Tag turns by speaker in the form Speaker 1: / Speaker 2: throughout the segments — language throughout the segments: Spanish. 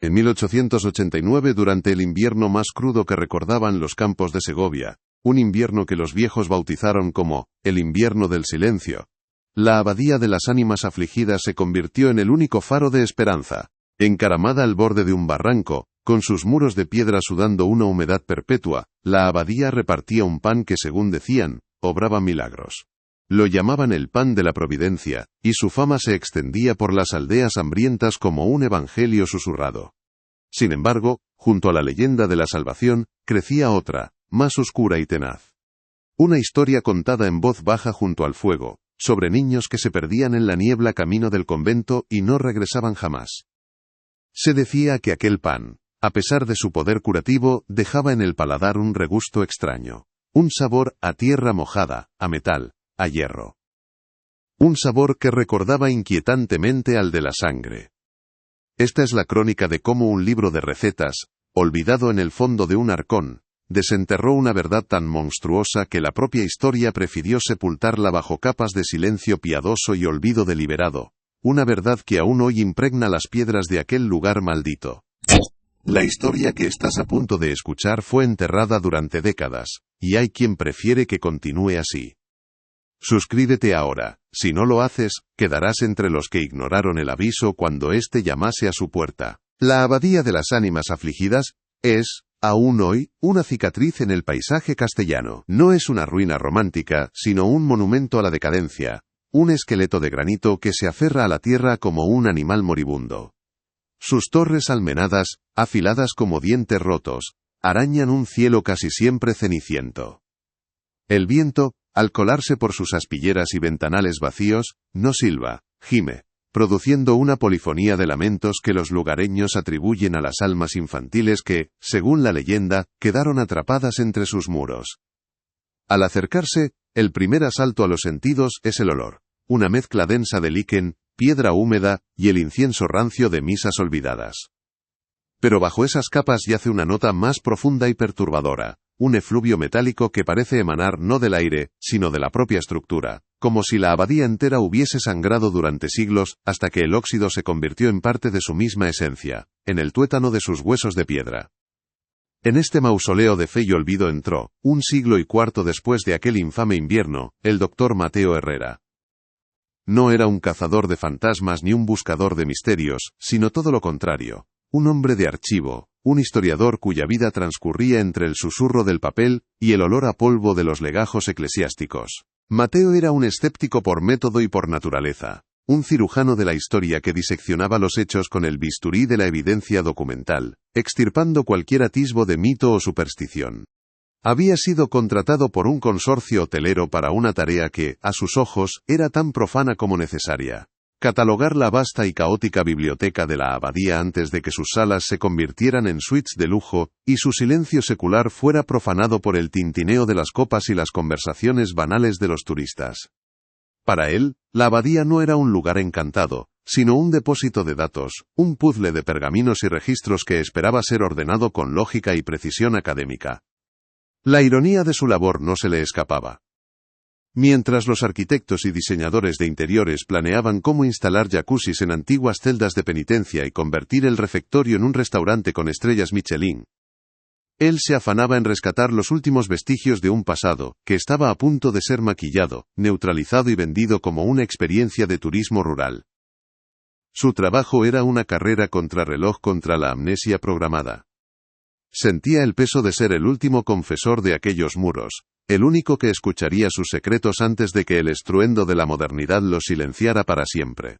Speaker 1: En 1889, durante el invierno más crudo que recordaban los campos de Segovia, un invierno que los viejos bautizaron como el invierno del silencio, la abadía de las ánimas afligidas se convirtió en el único faro de esperanza. Encaramada al borde de un barranco, con sus muros de piedra sudando una humedad perpetua, la abadía repartía un pan que, según decían, obraba milagros. Lo llamaban el pan de la providencia, y su fama se extendía por las aldeas hambrientas como un evangelio susurrado. Sin embargo, junto a la leyenda de la salvación, crecía otra, más oscura y tenaz. Una historia contada en voz baja junto al fuego, sobre niños que se perdían en la niebla camino del convento y no regresaban jamás. Se decía que aquel pan, a pesar de su poder curativo, dejaba en el paladar un regusto extraño, un sabor a tierra mojada, a metal, a hierro. Un sabor que recordaba inquietantemente al de la sangre. Esta es la crónica de cómo un libro de recetas, olvidado en el fondo de un arcón, desenterró una verdad tan monstruosa que la propia historia prefirió sepultarla bajo capas de silencio piadoso y olvido deliberado, una verdad que aún hoy impregna las piedras de aquel lugar maldito. La historia que estás a punto de escuchar fue enterrada durante décadas, y hay quien prefiere que continúe así. Suscríbete ahora, si no lo haces, quedarás entre los que ignoraron el aviso cuando éste llamase a su puerta. La abadía de las ánimas afligidas es, aún hoy, una cicatriz en el paisaje castellano. No es una ruina romántica, sino un monumento a la decadencia, un esqueleto de granito que se aferra a la tierra como un animal moribundo. Sus torres almenadas, afiladas como dientes rotos, arañan un cielo casi siempre ceniciento. El viento, al colarse por sus aspilleras y ventanales vacíos, no silba, gime, produciendo una polifonía de lamentos que los lugareños atribuyen a las almas infantiles que, según la leyenda, quedaron atrapadas entre sus muros. Al acercarse, el primer asalto a los sentidos es el olor, una mezcla densa de liquen, piedra húmeda y el incienso rancio de misas olvidadas. Pero bajo esas capas yace una nota más profunda y perturbadora, un efluvio metálico que parece emanar no del aire, sino de la propia estructura, como si la abadía entera hubiese sangrado durante siglos, hasta que el óxido se convirtió en parte de su misma esencia, en el tuétano de sus huesos de piedra. En este mausoleo de fe y olvido entró, un siglo y cuarto después de aquel infame invierno, el doctor Mateo Herrera. No era un cazador de fantasmas ni un buscador de misterios, sino todo lo contrario, un hombre de archivo, un historiador cuya vida transcurría entre el susurro del papel y el olor a polvo de los legajos eclesiásticos. Mateo era un escéptico por método y por naturaleza, un cirujano de la historia que diseccionaba los hechos con el bisturí de la evidencia documental, extirpando cualquier atisbo de mito o superstición. Había sido contratado por un consorcio hotelero para una tarea que, a sus ojos, era tan profana como necesaria: catalogar la vasta y caótica biblioteca de la abadía antes de que sus salas se convirtieran en suites de lujo, y su silencio secular fuera profanado por el tintineo de las copas y las conversaciones banales de los turistas. Para él, la abadía no era un lugar encantado, sino un depósito de datos, un puzzle de pergaminos y registros que esperaba ser ordenado con lógica y precisión académica. La ironía de su labor no se le escapaba. Mientras los arquitectos y diseñadores de interiores planeaban cómo instalar jacuzzis en antiguas celdas de penitencia y convertir el refectorio en un restaurante con estrellas Michelin, él se afanaba en rescatar los últimos vestigios de un pasado que estaba a punto de ser maquillado, neutralizado y vendido como una experiencia de turismo rural. Su trabajo era una carrera contrarreloj contra la amnesia programada. Sentía el peso de ser el último confesor de aquellos muros, el único que escucharía sus secretos antes de que el estruendo de la modernidad los silenciara para siempre.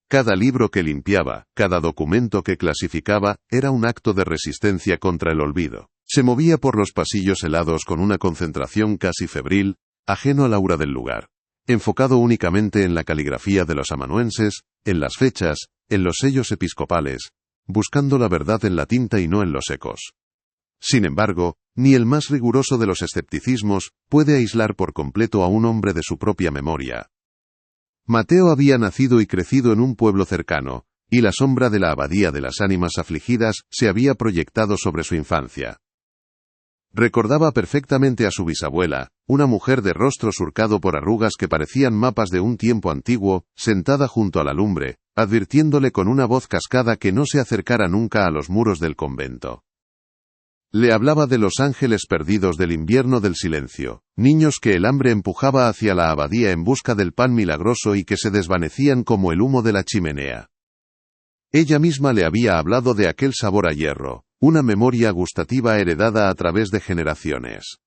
Speaker 1: Cada libro que limpiaba, cada documento que clasificaba, era un acto de resistencia contra el olvido. Se movía por los pasillos helados con una concentración casi febril, ajeno al aura del lugar, enfocado únicamente en la caligrafía de los amanuenses, en las fechas, en los sellos episcopales, buscando la verdad en la tinta y no en los ecos. Sin embargo, ni el más riguroso de los escepticismos puede aislar por completo a un hombre de su propia memoria. Mateo había nacido y crecido en un pueblo cercano, y la sombra de la abadía de las ánimas afligidas se había proyectado sobre su infancia. Recordaba perfectamente a su bisabuela, una mujer de rostro surcado por arrugas que parecían mapas de un tiempo antiguo, sentada junto a la lumbre, advirtiéndole con una voz cascada que no se acercara nunca a los muros del convento. Le hablaba de los ángeles perdidos del invierno del silencio, niños que el hambre empujaba hacia la abadía en busca del pan milagroso y que se desvanecían como el humo de la chimenea. Ella misma le había hablado de aquel sabor a hierro, una memoria gustativa heredada a través de generaciones.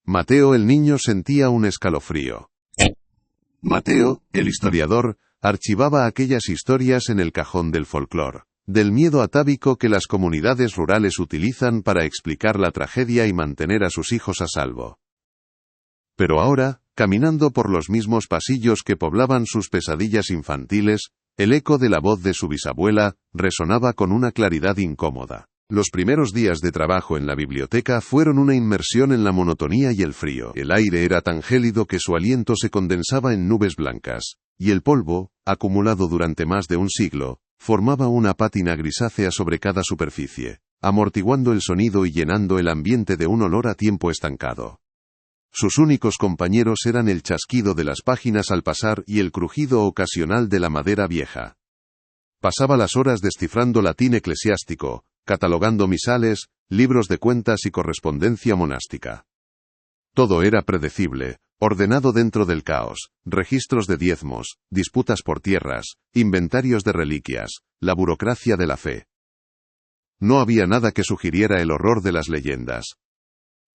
Speaker 1: Mateo el niño sentía un escalofrío. Mateo, el historiador, archivaba aquellas historias en el cajón del folclore, del miedo atávico que las comunidades rurales utilizan para explicar la tragedia y mantener a sus hijos a salvo. Pero ahora, caminando por los mismos pasillos que poblaban sus pesadillas infantiles, el eco de la voz de su bisabuela resonaba con una claridad incómoda. Los primeros días de trabajo en la biblioteca fueron una inmersión en la monotonía y el frío. El aire era tan gélido que su aliento se condensaba en nubes blancas, y el polvo, acumulado durante más de un siglo, formaba una pátina grisácea sobre cada superficie, amortiguando el sonido y llenando el ambiente de un olor a tiempo estancado. Sus únicos compañeros eran el chasquido de las páginas al pasar y el crujido ocasional de la madera vieja. Pasaba las horas descifrando latín eclesiástico, catalogando misales, libros de cuentas y correspondencia monástica. Todo era predecible, ordenado dentro del caos: registros de diezmos, disputas por tierras, inventarios de reliquias, la burocracia de la fe. No había nada que sugiriera el horror de las leyendas.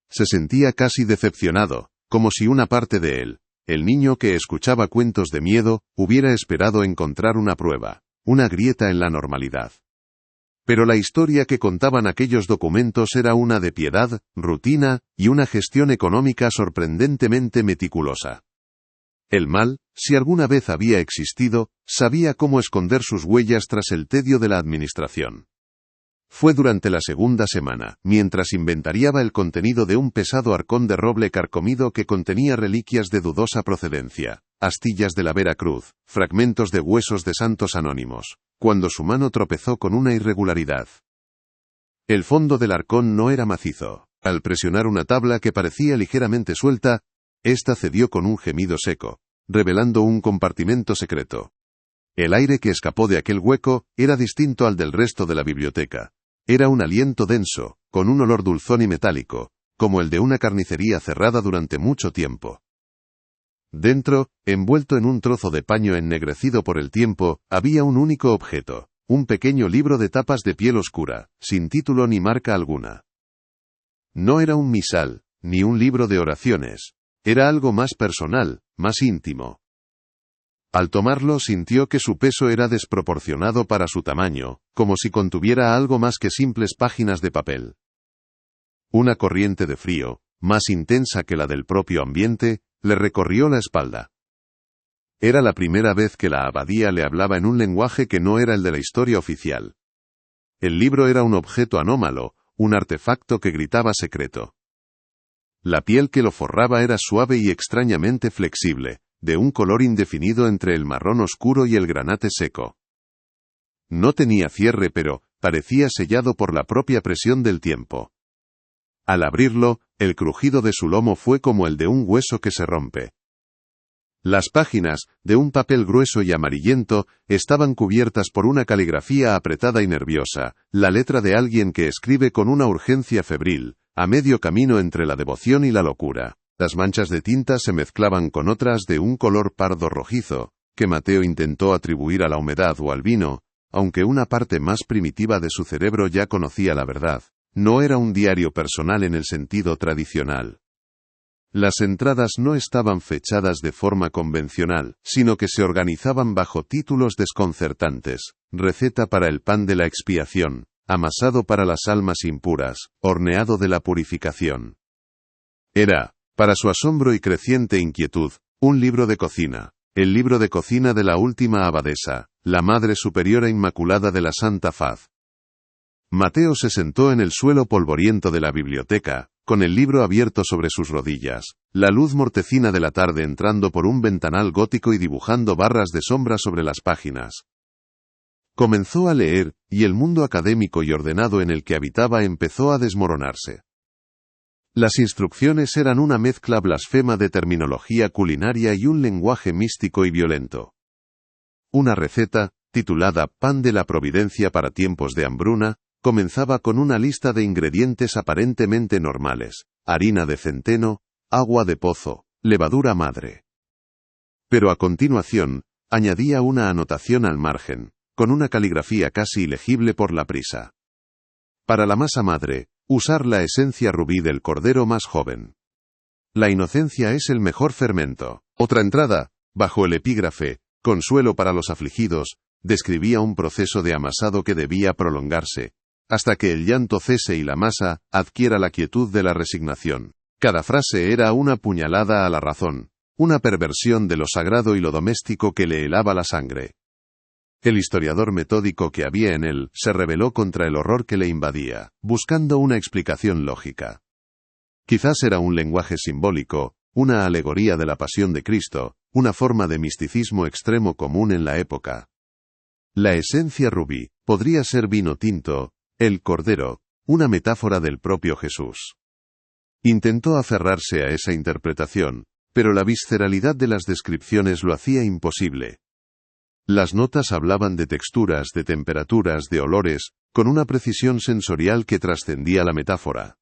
Speaker 1: Se sentía casi decepcionado, como si una parte de él, el niño que escuchaba cuentos de miedo, hubiera esperado encontrar una prueba, una grieta en la normalidad. Pero la historia que contaban aquellos documentos era una de piedad, rutina, y una gestión económica sorprendentemente meticulosa. El mal, si alguna vez había existido, sabía cómo esconder sus huellas tras el tedio de la administración. Fue durante la segunda semana, mientras inventariaba el contenido de un pesado arcón de roble carcomido que contenía reliquias de dudosa procedencia, astillas de la Vera Cruz, fragmentos de huesos de santos anónimos, cuando su mano tropezó con una irregularidad. El fondo del arcón no era macizo. Al presionar una tabla que parecía ligeramente suelta, ésta cedió con un gemido seco, revelando un compartimento secreto. El aire que escapó de aquel hueco era distinto al del resto de la biblioteca. Era un aliento denso, con un olor dulzón y metálico, como el de una carnicería cerrada durante mucho tiempo. Dentro, envuelto en un trozo de paño ennegrecido por el tiempo, había un único objeto, un pequeño libro de tapas de piel oscura, sin título ni marca alguna. No era un misal, ni un libro de oraciones. Era algo más personal, más íntimo. Al tomarlo sintió que su peso era desproporcionado para su tamaño, como si contuviera algo más que simples páginas de papel. Una corriente de frío, más intensa que la del propio ambiente, le recorrió la espalda. Era la primera vez que la abadía le hablaba en un lenguaje que no era el de la historia oficial. El libro era un objeto anómalo, un artefacto que gritaba secreto. La piel que lo forraba era suave y extrañamente flexible, de un color indefinido entre el marrón oscuro y el granate seco. No tenía cierre, pero parecía sellado por la propia presión del tiempo. Al abrirlo, el crujido de su lomo fue como el de un hueso que se rompe. Las páginas, de un papel grueso y amarillento, estaban cubiertas por una caligrafía apretada y nerviosa, la letra de alguien que escribe con una urgencia febril, a medio camino entre la devoción y la locura. Las manchas de tinta se mezclaban con otras de un color pardo rojizo, que Mateo intentó atribuir a la humedad o al vino, aunque una parte más primitiva de su cerebro ya conocía la verdad. No era un diario personal en el sentido tradicional. Las entradas no estaban fechadas de forma convencional, sino que se organizaban bajo títulos desconcertantes: receta para el pan de la expiación, amasado para las almas impuras, horneado de la purificación. Era, para su asombro y creciente inquietud, un libro de cocina, el libro de cocina de la última abadesa, la Madre Superiora Inmaculada de la Santa Faz. Mateo se sentó en el suelo polvoriento de la biblioteca, con el libro abierto sobre sus rodillas, la luz mortecina de la tarde entrando por un ventanal gótico y dibujando barras de sombra sobre las páginas. Comenzó a leer, y el mundo académico y ordenado en el que habitaba empezó a desmoronarse. Las instrucciones eran una mezcla blasfema de terminología culinaria y un lenguaje místico y violento. Una receta, titulada Pan de la Providencia para tiempos de hambruna, comenzaba con una lista de ingredientes aparentemente normales: harina de centeno, agua de pozo, levadura madre. Pero a continuación, añadía una anotación al margen, con una caligrafía casi ilegible por la prisa. Para la masa madre, usar la esencia rubí del cordero más joven. La inocencia es el mejor fermento. Otra entrada, bajo el epígrafe Consuelo para los afligidos, describía un proceso de amasado que debía prolongarse, hasta que el llanto cese y la masa adquiera la quietud de la resignación. Cada frase era una puñalada a la razón, una perversión de lo sagrado y lo doméstico que le helaba la sangre. El historiador metódico que había en él se rebeló contra el horror que le invadía, buscando una explicación lógica. Quizás era un lenguaje simbólico, una alegoría de la pasión de Cristo, una forma de misticismo extremo común en la época. La esencia rubí podría ser vino tinto, el cordero, una metáfora del propio Jesús. Intentó aferrarse a esa interpretación, pero la visceralidad de las descripciones lo hacía imposible. Las notas hablaban de texturas, de temperaturas, de olores, con una precisión sensorial que trascendía la metáfora.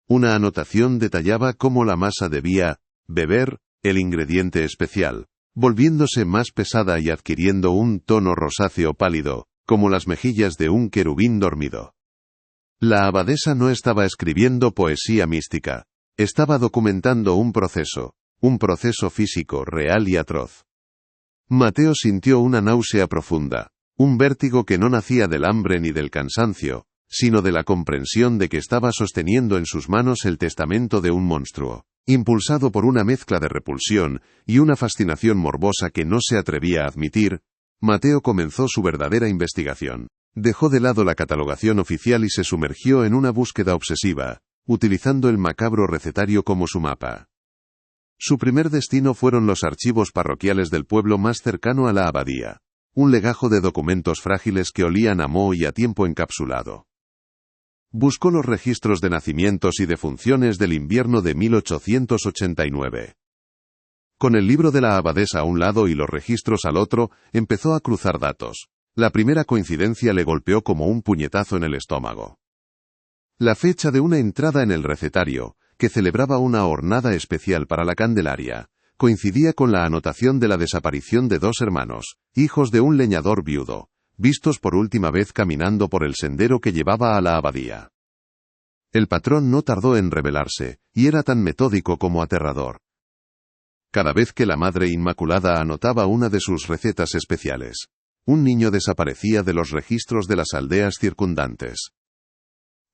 Speaker 1: Una anotación detallaba cómo la masa debía beber el ingrediente especial, volviéndose más pesada y adquiriendo un tono rosáceo pálido, como las mejillas de un querubín dormido. La abadesa no estaba escribiendo poesía mística, estaba documentando un proceso físico real y atroz. Mateo sintió una náusea profunda, un vértigo que no nacía del hambre ni del cansancio, sino de la comprensión de que estaba sosteniendo en sus manos el testamento de un monstruo. Impulsado por una mezcla de repulsión y una fascinación morbosa que no se atrevía a admitir, Mateo comenzó su verdadera investigación. Dejó de lado la catalogación oficial y se sumergió en una búsqueda obsesiva, utilizando el macabro recetario como su mapa. Su primer destino fueron los archivos parroquiales del pueblo más cercano a la abadía, un legajo de documentos frágiles que olían a moho y a tiempo encapsulado. Buscó los registros de nacimientos y defunciones del invierno de 1889. Con el libro de la abadesa a un lado y los registros al otro, empezó a cruzar datos. La primera coincidencia le golpeó como un puñetazo en el estómago. La fecha de una entrada en el recetario, que celebraba una hornada especial para la Candelaria, coincidía con la anotación de la desaparición de dos hermanos, hijos de un leñador viudo, vistos por última vez caminando por el sendero que llevaba a la abadía. El patrón no tardó en revelarse, y era tan metódico como aterrador. Cada vez que la Madre Inmaculada anotaba una de sus recetas especiales, un niño desaparecía de los registros de las aldeas circundantes.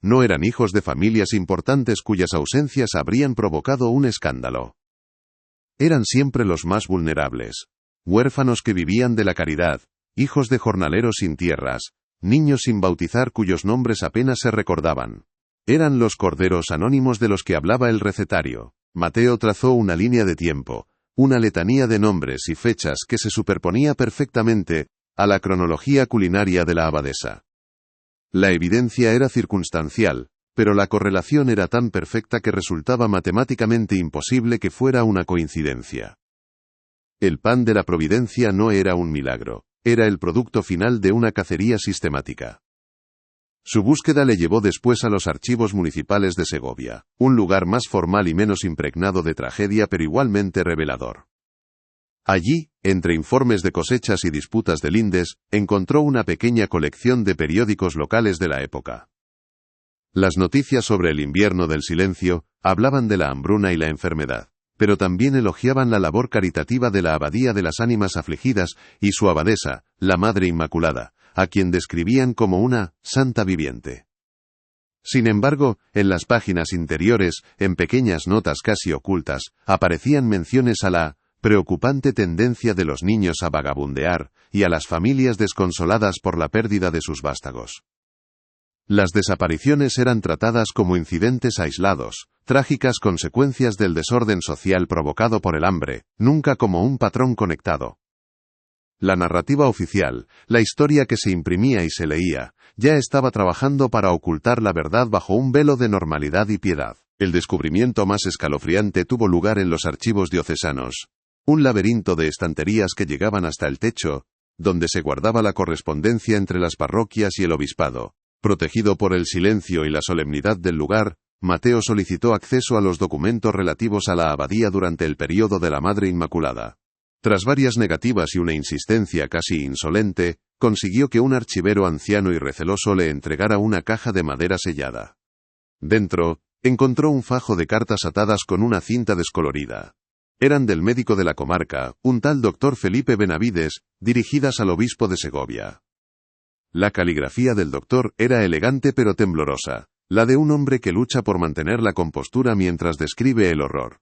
Speaker 1: No eran hijos de familias importantes cuyas ausencias habrían provocado un escándalo. Eran siempre los más vulnerables, huérfanos que vivían de la caridad, hijos de jornaleros sin tierras, niños sin bautizar cuyos nombres apenas se recordaban. Eran los corderos anónimos de los que hablaba el recetario. Mateo trazó una línea de tiempo, una letanía de nombres y fechas que se superponía perfectamente a la cronología culinaria de la abadesa. La evidencia era circunstancial, pero la correlación era tan perfecta que resultaba matemáticamente imposible que fuera una coincidencia. El pan de la providencia no era un milagro, era el producto final de una cacería sistemática. Su búsqueda le llevó después a los archivos municipales de Segovia, un lugar más formal y menos impregnado de tragedia pero igualmente revelador. Allí, entre informes de cosechas y disputas de lindes, encontró una pequeña colección de periódicos locales de la época. Las noticias sobre el invierno del silencio hablaban de la hambruna y la enfermedad, pero también elogiaban la labor caritativa de la Abadía de las Ánimas Afligidas y su abadesa, la Madre Inmaculada, a quien describían como una santa viviente. Sin embargo, en las páginas interiores, en pequeñas notas casi ocultas, aparecían menciones a la preocupante tendencia de los niños a vagabundear y a las familias desconsoladas por la pérdida de sus vástagos. Las desapariciones eran tratadas como incidentes aislados, trágicas consecuencias del desorden social provocado por el hambre, nunca como un patrón conectado. La narrativa oficial, la historia que se imprimía y se leía, ya estaba trabajando para ocultar la verdad bajo un velo de normalidad y piedad. El descubrimiento más escalofriante tuvo lugar en los archivos diocesanos. Un laberinto de estanterías que llegaban hasta el techo, donde se guardaba la correspondencia entre las parroquias y el obispado. Protegido por el silencio y la solemnidad del lugar, Mateo solicitó acceso a los documentos relativos a la abadía durante el período de la Madre Inmaculada. Tras varias negativas y una insistencia casi insolente, consiguió que un archivero anciano y receloso le entregara una caja de madera sellada. Dentro, encontró un fajo de cartas atadas con una cinta descolorida. Eran del médico de la comarca, un tal doctor Felipe Benavides, dirigidas al obispo de Segovia. La caligrafía del doctor era elegante pero temblorosa, la de un hombre que lucha por mantener la compostura mientras describe el horror.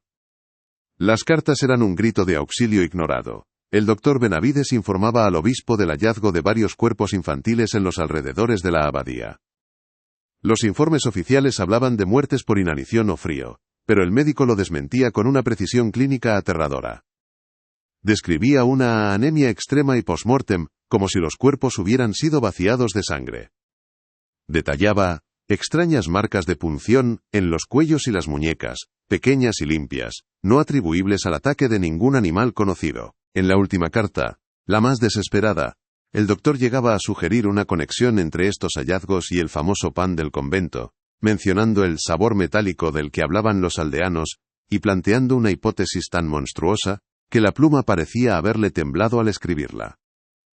Speaker 1: Las cartas eran un grito de auxilio ignorado. El doctor Benavides informaba al obispo del hallazgo de varios cuerpos infantiles en los alrededores de la abadía. Los informes oficiales hablaban de muertes por inanición o frío, pero el médico lo desmentía con una precisión clínica aterradora. Describía una anemia extrema y postmortem, como si los cuerpos hubieran sido vaciados de sangre. Detallaba extrañas marcas de punción en los cuellos y las muñecas, pequeñas y limpias, no atribuibles al ataque de ningún animal conocido. En la última carta, la más desesperada, el doctor llegaba a sugerir una conexión entre estos hallazgos y el famoso pan del convento, mencionando el sabor metálico del que hablaban los aldeanos, y planteando una hipótesis tan monstruosa, que la pluma parecía haberle temblado al escribirla.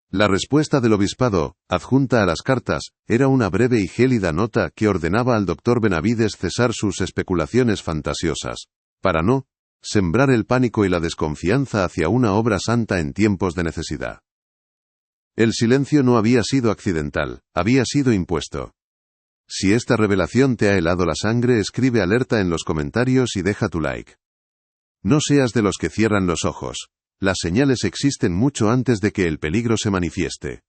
Speaker 1: La respuesta del obispado, adjunta a las cartas, era una breve y gélida nota que ordenaba al doctor Benavides cesar sus especulaciones fantasiosas, para no sembrar el pánico y la desconfianza hacia una obra santa en tiempos de necesidad. El silencio no había sido accidental, había sido impuesto. Si esta revelación te ha helado la sangre, escribe alerta en los comentarios y deja tu like. No seas de los que cierran los ojos. Las señales existen mucho antes de que el peligro se manifieste.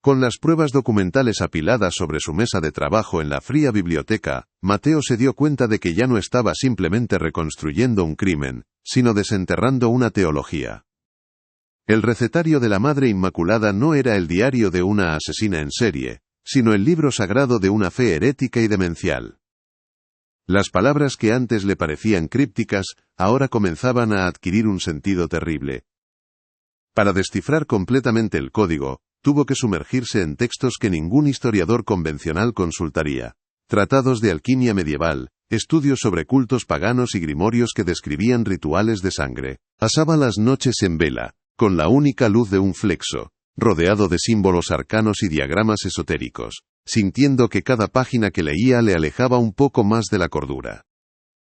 Speaker 1: Con las pruebas documentales apiladas sobre su mesa de trabajo en la fría biblioteca, Mateo se dio cuenta de que ya no estaba simplemente reconstruyendo un crimen, sino desenterrando una teología. El recetario de la Madre Inmaculada no era el diario de una asesina en serie, sino el libro sagrado de una fe herética y demencial. Las palabras que antes le parecían crípticas, ahora comenzaban a adquirir un sentido terrible. Para descifrar completamente el código, tuvo que sumergirse en textos que ningún historiador convencional consultaría. Tratados de alquimia medieval, estudios sobre cultos paganos y grimorios que describían rituales de sangre. Pasaba las noches en vela, con la única luz de un flexo, rodeado de símbolos arcanos y diagramas esotéricos, sintiendo que cada página que leía le alejaba un poco más de la cordura.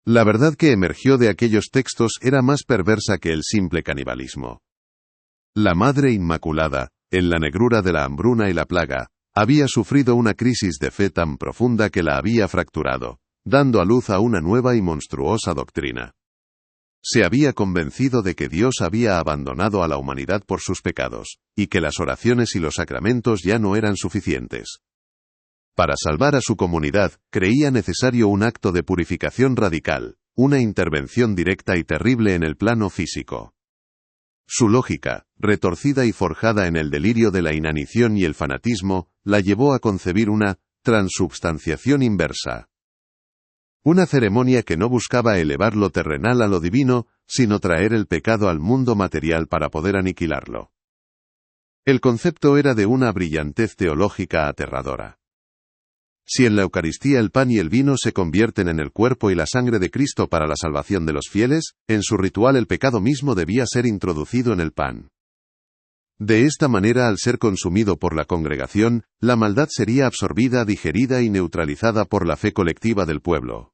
Speaker 1: La verdad que emergió de aquellos textos era más perversa que el simple canibalismo. La Madre Inmaculada, en la negrura de la hambruna y la plaga, había sufrido una crisis de fe tan profunda que la había fracturado, dando a luz a una nueva y monstruosa doctrina. Se había convencido de que Dios había abandonado a la humanidad por sus pecados, y que las oraciones y los sacramentos ya no eran suficientes. Para salvar a su comunidad, creía necesario un acto de purificación radical, una intervención directa y terrible en el plano físico. Su lógica, retorcida y forjada en el delirio de la inanición y el fanatismo, la llevó a concebir una transubstanciación inversa. Una ceremonia que no buscaba elevar lo terrenal a lo divino, sino traer el pecado al mundo material para poder aniquilarlo. El concepto era de una brillantez teológica aterradora. Si en la Eucaristía el pan y el vino se convierten en el cuerpo y la sangre de Cristo para la salvación de los fieles, en su ritual el pecado mismo debía ser introducido en el pan. De esta manera, al ser consumido por la congregación, la maldad sería absorbida, digerida y neutralizada por la fe colectiva del pueblo.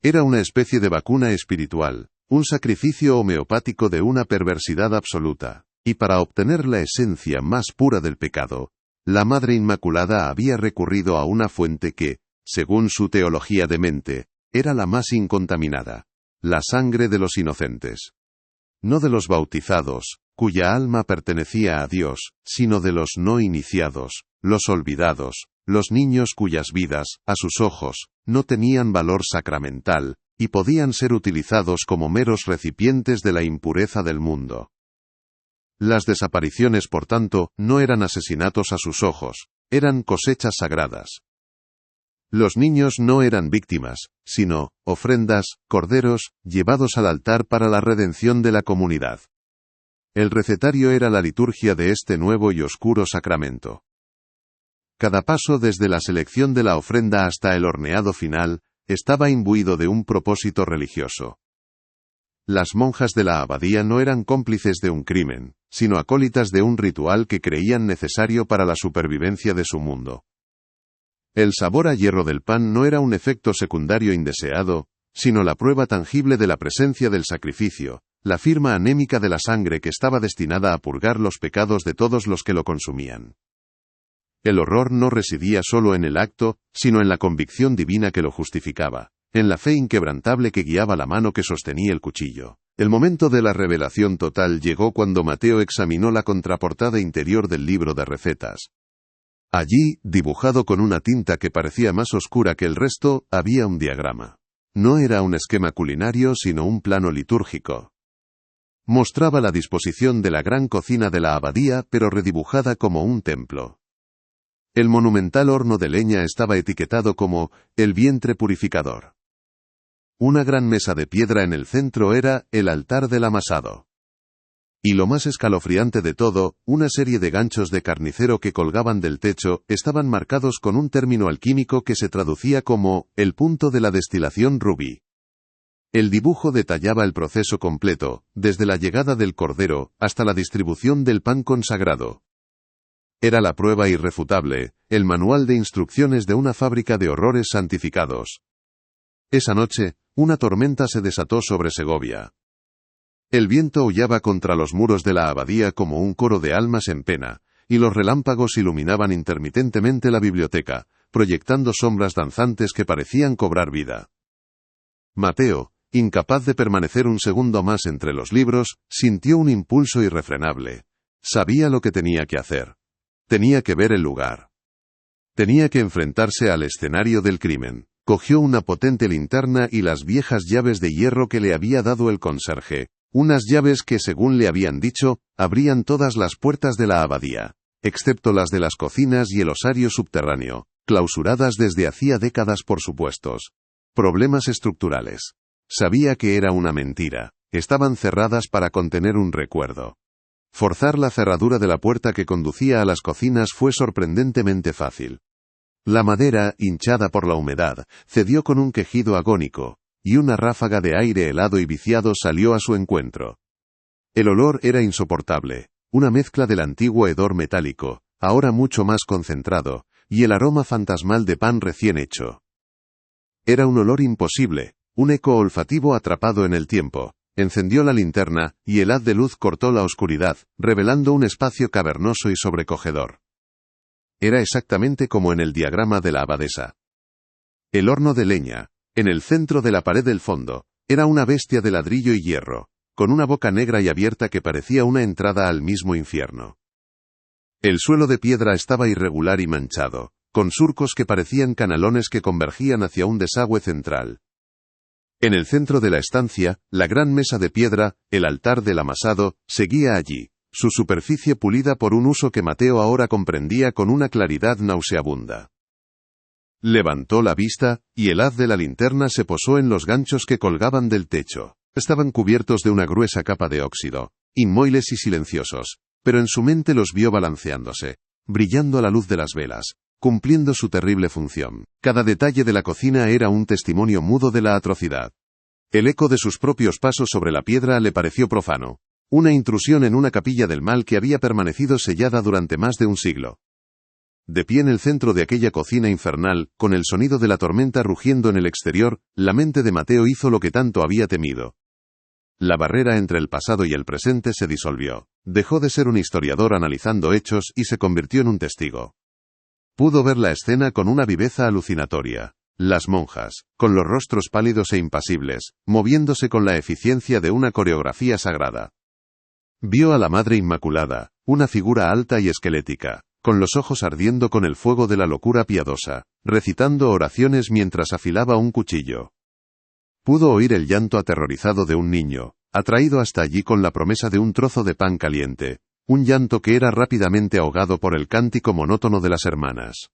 Speaker 1: Era una especie de vacuna espiritual, un sacrificio homeopático de una perversidad absoluta, y para obtener la esencia más pura del pecado, la Madre Inmaculada había recurrido a una fuente que, según su teología demente, era la más incontaminada: la sangre de los inocentes. No de los bautizados, cuya alma pertenecía a Dios, sino de los no iniciados, los olvidados, los niños cuyas vidas, a sus ojos, no tenían valor sacramental, y podían ser utilizados como meros recipientes de la impureza del mundo. Las desapariciones, por tanto, no eran asesinatos a sus ojos, eran cosechas sagradas. Los niños no eran víctimas, sino ofrendas, corderos, llevados al altar para la redención de la comunidad. El recetario era la liturgia de este nuevo y oscuro sacramento. Cada paso desde la selección de la ofrenda hasta el horneado final, estaba imbuido de un propósito religioso. Las monjas de la abadía no eran cómplices de un crimen, sino acólitas de un ritual que creían necesario para la supervivencia de su mundo. El sabor a hierro del pan no era un efecto secundario indeseado, sino la prueba tangible de la presencia del sacrificio, la firma anémica de la sangre que estaba destinada a purgar los pecados de todos los que lo consumían. El horror no residía solo en el acto, sino en la convicción divina que lo justificaba, en la fe inquebrantable que guiaba la mano que sostenía el cuchillo. El momento de la revelación total llegó cuando Mateo examinó la contraportada interior del libro de recetas. Allí, dibujado con una tinta que parecía más oscura que el resto, había un diagrama. No era un esquema culinario, sino un plano litúrgico. Mostraba la disposición de la gran cocina de la abadía, pero redibujada como un templo. El monumental horno de leña estaba etiquetado como el vientre purificador. Una gran mesa de piedra en el centro era el altar del amasado. Y lo más escalofriante de todo, una serie de ganchos de carnicero que colgaban del techo, estaban marcados con un término alquímico que se traducía como el punto de la destilación rubí. El dibujo detallaba el proceso completo, desde la llegada del cordero, hasta la distribución del pan consagrado. Era la prueba irrefutable, el manual de instrucciones de una fábrica de horrores santificados. Esa noche, una tormenta se desató sobre Segovia. El viento aullaba contra los muros de la abadía como un coro de almas en pena, y los relámpagos iluminaban intermitentemente la biblioteca, proyectando sombras danzantes que parecían cobrar vida. Mateo, incapaz de permanecer un segundo más entre los libros, sintió un impulso irrefrenable. Sabía lo que tenía que hacer. Tenía que ver el lugar. Tenía que enfrentarse al escenario del crimen. Cogió una potente linterna y las viejas llaves de hierro que le había dado el conserje, unas llaves que, según le habían dicho, abrían todas las puertas de la abadía, excepto las de las cocinas y el osario subterráneo, clausuradas desde hacía décadas por supuestos problemas estructurales. Sabía que era una mentira. Estaban cerradas para contener un recuerdo. Forzar la cerradura de la puerta que conducía a las cocinas fue sorprendentemente fácil. La madera, hinchada por la humedad, cedió con un quejido agónico, y una ráfaga de aire helado y viciado salió a su encuentro. El olor era insoportable, una mezcla del antiguo hedor metálico, ahora mucho más concentrado, y el aroma fantasmal de pan recién hecho. Era un olor imposible, un eco olfativo atrapado en el tiempo. Encendió la linterna, y el haz de luz cortó la oscuridad, revelando un espacio cavernoso y sobrecogedor. Era exactamente como en el diagrama de la abadesa. El horno de leña, en el centro de la pared del fondo, era una bestia de ladrillo y hierro, con una boca negra y abierta que parecía una entrada al mismo infierno. El suelo de piedra estaba irregular y manchado, con surcos que parecían canalones que convergían hacia un desagüe central. En el centro de la estancia, la gran mesa de piedra, el altar del amasado, seguía allí, su superficie pulida por un uso que Mateo ahora comprendía con una claridad nauseabunda. Levantó la vista, y el haz de la linterna se posó en los ganchos que colgaban del techo. Estaban cubiertos de una gruesa capa de óxido, inmóviles y silenciosos, pero en su mente los vio balanceándose, brillando a la luz de las velas, cumpliendo su terrible función. Cada detalle de la cocina era un testimonio mudo de la atrocidad. El eco de sus propios pasos sobre la piedra le pareció profano. Una intrusión en una capilla del mal que había permanecido sellada durante más de un siglo. De pie en el centro de aquella cocina infernal, con el sonido de la tormenta rugiendo en el exterior, la mente de Mateo hizo lo que tanto había temido. La barrera entre el pasado y el presente se disolvió. Dejó de ser un historiador analizando hechos y se convirtió en un testigo. Pudo ver la escena con una viveza alucinatoria. Las monjas, con los rostros pálidos e impasibles, moviéndose con la eficiencia de una coreografía sagrada. Vio a la Madre Inmaculada, una figura alta y esquelética, con los ojos ardiendo con el fuego de la locura piadosa, recitando oraciones mientras afilaba un cuchillo. Pudo oír el llanto aterrorizado de un niño, atraído hasta allí con la promesa de un trozo de pan caliente, un llanto que era rápidamente ahogado por el cántico monótono de las hermanas.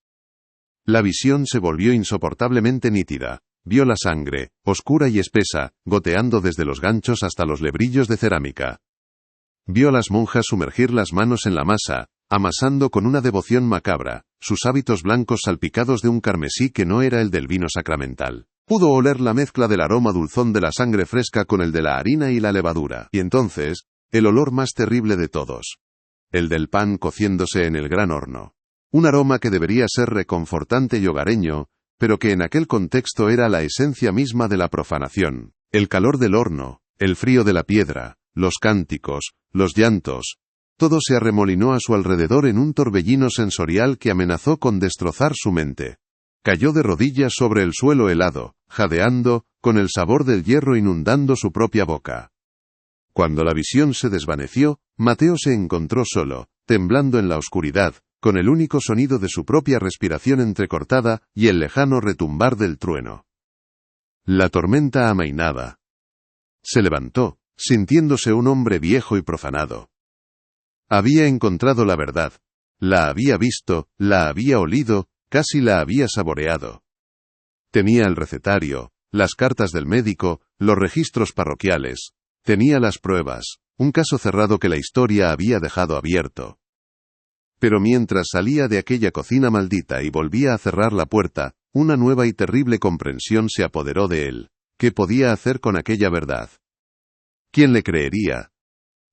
Speaker 1: La visión se volvió insoportablemente nítida. Vio la sangre, oscura y espesa, goteando desde los ganchos hasta los lebrillos de cerámica. Vio a las monjas sumergir las manos en la masa, amasando con una devoción macabra, sus hábitos blancos salpicados de un carmesí que no era el del vino sacramental. Pudo oler la mezcla del aroma dulzón de la sangre fresca con el de la harina y la levadura. Y entonces, el olor más terrible de todos. El del pan cociéndose en el gran horno. Un aroma que debería ser reconfortante y hogareño, pero que en aquel contexto era la esencia misma de la profanación. El calor del horno, el frío de la piedra, los cánticos, los llantos. Todo se arremolinó a su alrededor en un torbellino sensorial que amenazó con destrozar su mente. Cayó de rodillas sobre el suelo helado, jadeando, con el sabor del hierro inundando su propia boca. Cuando la visión se desvaneció, Mateo se encontró solo, temblando en la oscuridad, con el único sonido de su propia respiración entrecortada y el lejano retumbar del trueno. La tormenta amainaba. Se levantó, sintiéndose un hombre viejo y profanado. Había encontrado la verdad. La había visto, la había olido, casi la había saboreado. Tenía el recetario, las cartas del médico, los registros parroquiales. Tenía las pruebas, un caso cerrado que la historia había dejado abierto. Pero mientras salía de aquella cocina maldita y volvía a cerrar la puerta, una nueva y terrible comprensión se apoderó de él. ¿Qué podía hacer con aquella verdad? ¿Quién le creería?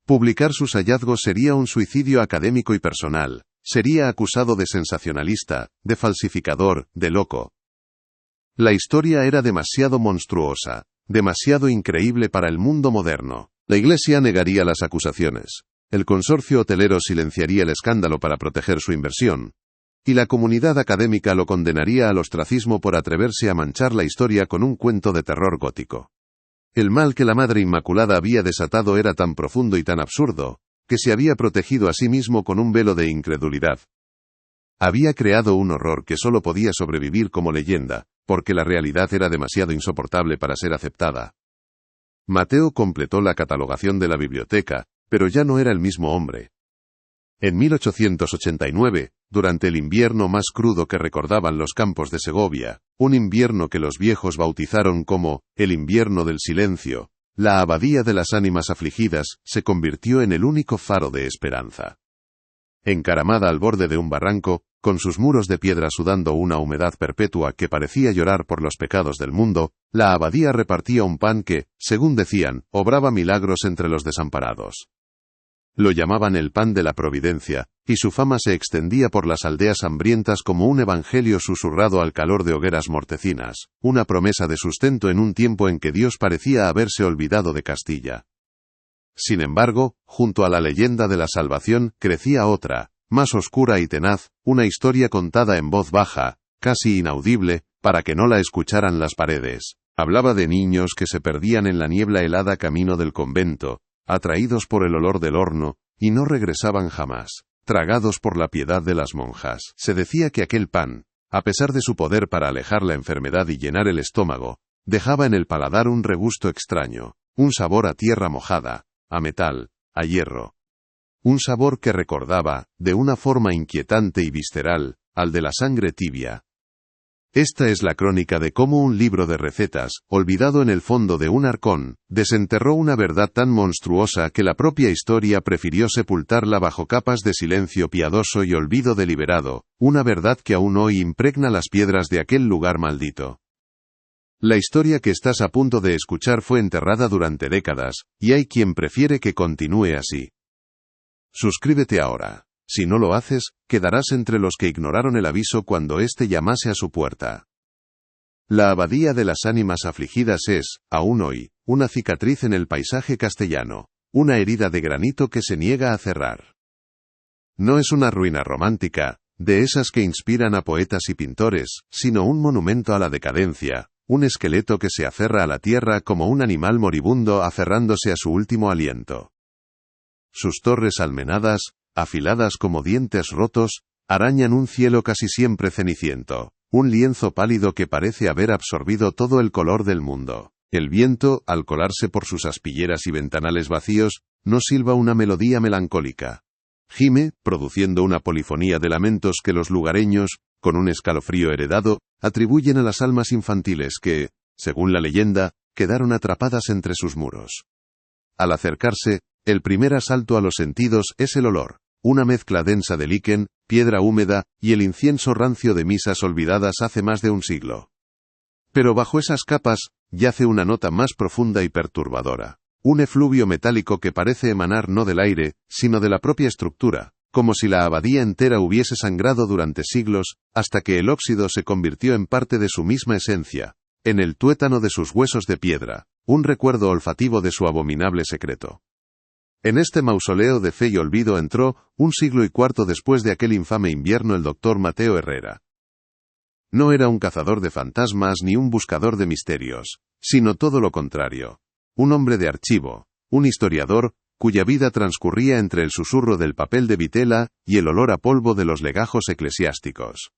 Speaker 1: Publicar sus hallazgos sería un suicidio académico y personal. Sería acusado de sensacionalista, de falsificador, de loco. La historia era demasiado monstruosa, demasiado increíble para el mundo moderno. La Iglesia negaría las acusaciones. El consorcio hotelero silenciaría el escándalo para proteger su inversión. Y la comunidad académica lo condenaría al ostracismo por atreverse a manchar la historia con un cuento de terror gótico. El mal que la Madre Inmaculada había desatado era tan profundo y tan absurdo, que se había protegido a sí mismo con un velo de incredulidad. Había creado un horror que solo podía sobrevivir como leyenda, porque la realidad era demasiado insoportable para ser aceptada. Mateo completó la catalogación de la biblioteca, pero ya no era el mismo hombre. En 1889, durante el invierno más crudo que recordaban los campos de Segovia, un invierno que los viejos bautizaron como el invierno del silencio, la abadía de las ánimas afligidas se convirtió en el único faro de esperanza. Encaramada al borde de un barranco, con sus muros de piedra sudando una humedad perpetua que parecía llorar por los pecados del mundo, la abadía repartía un pan que, según decían, obraba milagros entre los desamparados. Lo llamaban el pan de la providencia, y su fama se extendía por las aldeas hambrientas como un evangelio susurrado al calor de hogueras mortecinas, una promesa de sustento en un tiempo en que Dios parecía haberse olvidado de Castilla. Sin embargo, junto a la leyenda de la salvación, crecía otra, más oscura y tenaz, una historia contada en voz baja, casi inaudible, para que no la escucharan las paredes. Hablaba de niños que se perdían en la niebla helada camino del convento, atraídos por el olor del horno, y no regresaban jamás, tragados por la piedad de las monjas. Se decía que aquel pan, a pesar de su poder para alejar la enfermedad y llenar el estómago, dejaba en el paladar un regusto extraño, un sabor a tierra mojada, a metal, a hierro. Un sabor que recordaba, de una forma inquietante y visceral, al de la sangre tibia. Esta es la crónica de cómo un libro de recetas, olvidado en el fondo de un arcón, desenterró una verdad tan monstruosa que la propia historia prefirió sepultarla bajo capas de silencio piadoso y olvido deliberado, una verdad que aún hoy impregna las piedras de aquel lugar maldito. La historia que estás a punto de escuchar fue enterrada durante décadas, y hay quien prefiere que continúe así. Suscríbete ahora. Si no lo haces, quedarás entre los que ignoraron el aviso cuando éste llamase a su puerta. La abadía de las ánimas afligidas es, aún hoy, una cicatriz en el paisaje castellano, una herida de granito que se niega a cerrar. No es una ruina romántica, de esas que inspiran a poetas y pintores, sino un monumento a la decadencia, un esqueleto que se aferra a la tierra como un animal moribundo aferrándose a su último aliento. Sus torres almenadas, afiladas como dientes rotos, arañan un cielo casi siempre ceniciento, un lienzo pálido que parece haber absorbido todo el color del mundo. El viento, al colarse por sus aspilleras y ventanales vacíos, no silba una melodía melancólica. Gime, produciendo una polifonía de lamentos que los lugareños, con un escalofrío heredado, atribuyen a las almas infantiles que, según la leyenda, quedaron atrapadas entre sus muros. Al acercarse, el primer asalto a los sentidos es el olor, una mezcla densa de líquen, piedra húmeda, y el incienso rancio de misas olvidadas hace más de un siglo. Pero bajo esas capas, yace una nota más profunda y perturbadora. Un efluvio metálico que parece emanar no del aire, sino de la propia estructura, como si la abadía entera hubiese sangrado durante siglos, hasta que el óxido se convirtió en parte de su misma esencia, en el tuétano de sus huesos de piedra, un recuerdo olfativo de su abominable secreto. En este mausoleo de fe y olvido entró, un siglo y cuarto después de aquel infame invierno, el doctor Mateo Herrera. No era un cazador de fantasmas ni un buscador de misterios, sino todo lo contrario. Un hombre de archivo, un historiador, cuya vida transcurría entre el susurro del papel de vitela y el olor a polvo de los legajos eclesiásticos.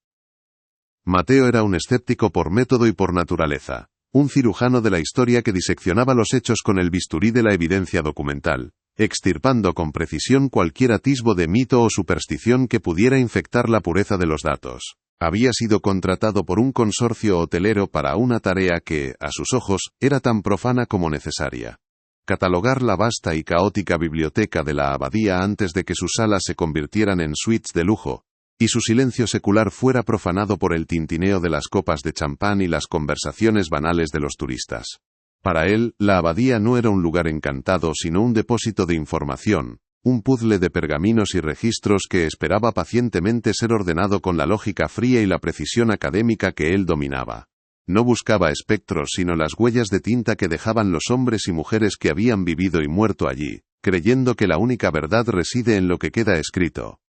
Speaker 1: Mateo era un escéptico por método y por naturaleza, un cirujano de la historia que diseccionaba los hechos con el bisturí de la evidencia documental, extirpando con precisión cualquier atisbo de mito o superstición que pudiera infectar la pureza de los datos. Había sido contratado por un consorcio hotelero para una tarea que, a sus ojos, era tan profana como necesaria. Catalogar la vasta y caótica biblioteca de la abadía antes de que sus salas se convirtieran en suites de lujo, y su silencio secular fuera profanado por el tintineo de las copas de champán y las conversaciones banales de los turistas. Para él, la abadía no era un lugar encantado sino un depósito de información, un puzzle de pergaminos y registros que esperaba pacientemente ser ordenado con la lógica fría y la precisión académica que él dominaba. No buscaba espectros sino las huellas de tinta que dejaban los hombres y mujeres que habían vivido y muerto allí, creyendo que la única verdad reside en lo que queda escrito.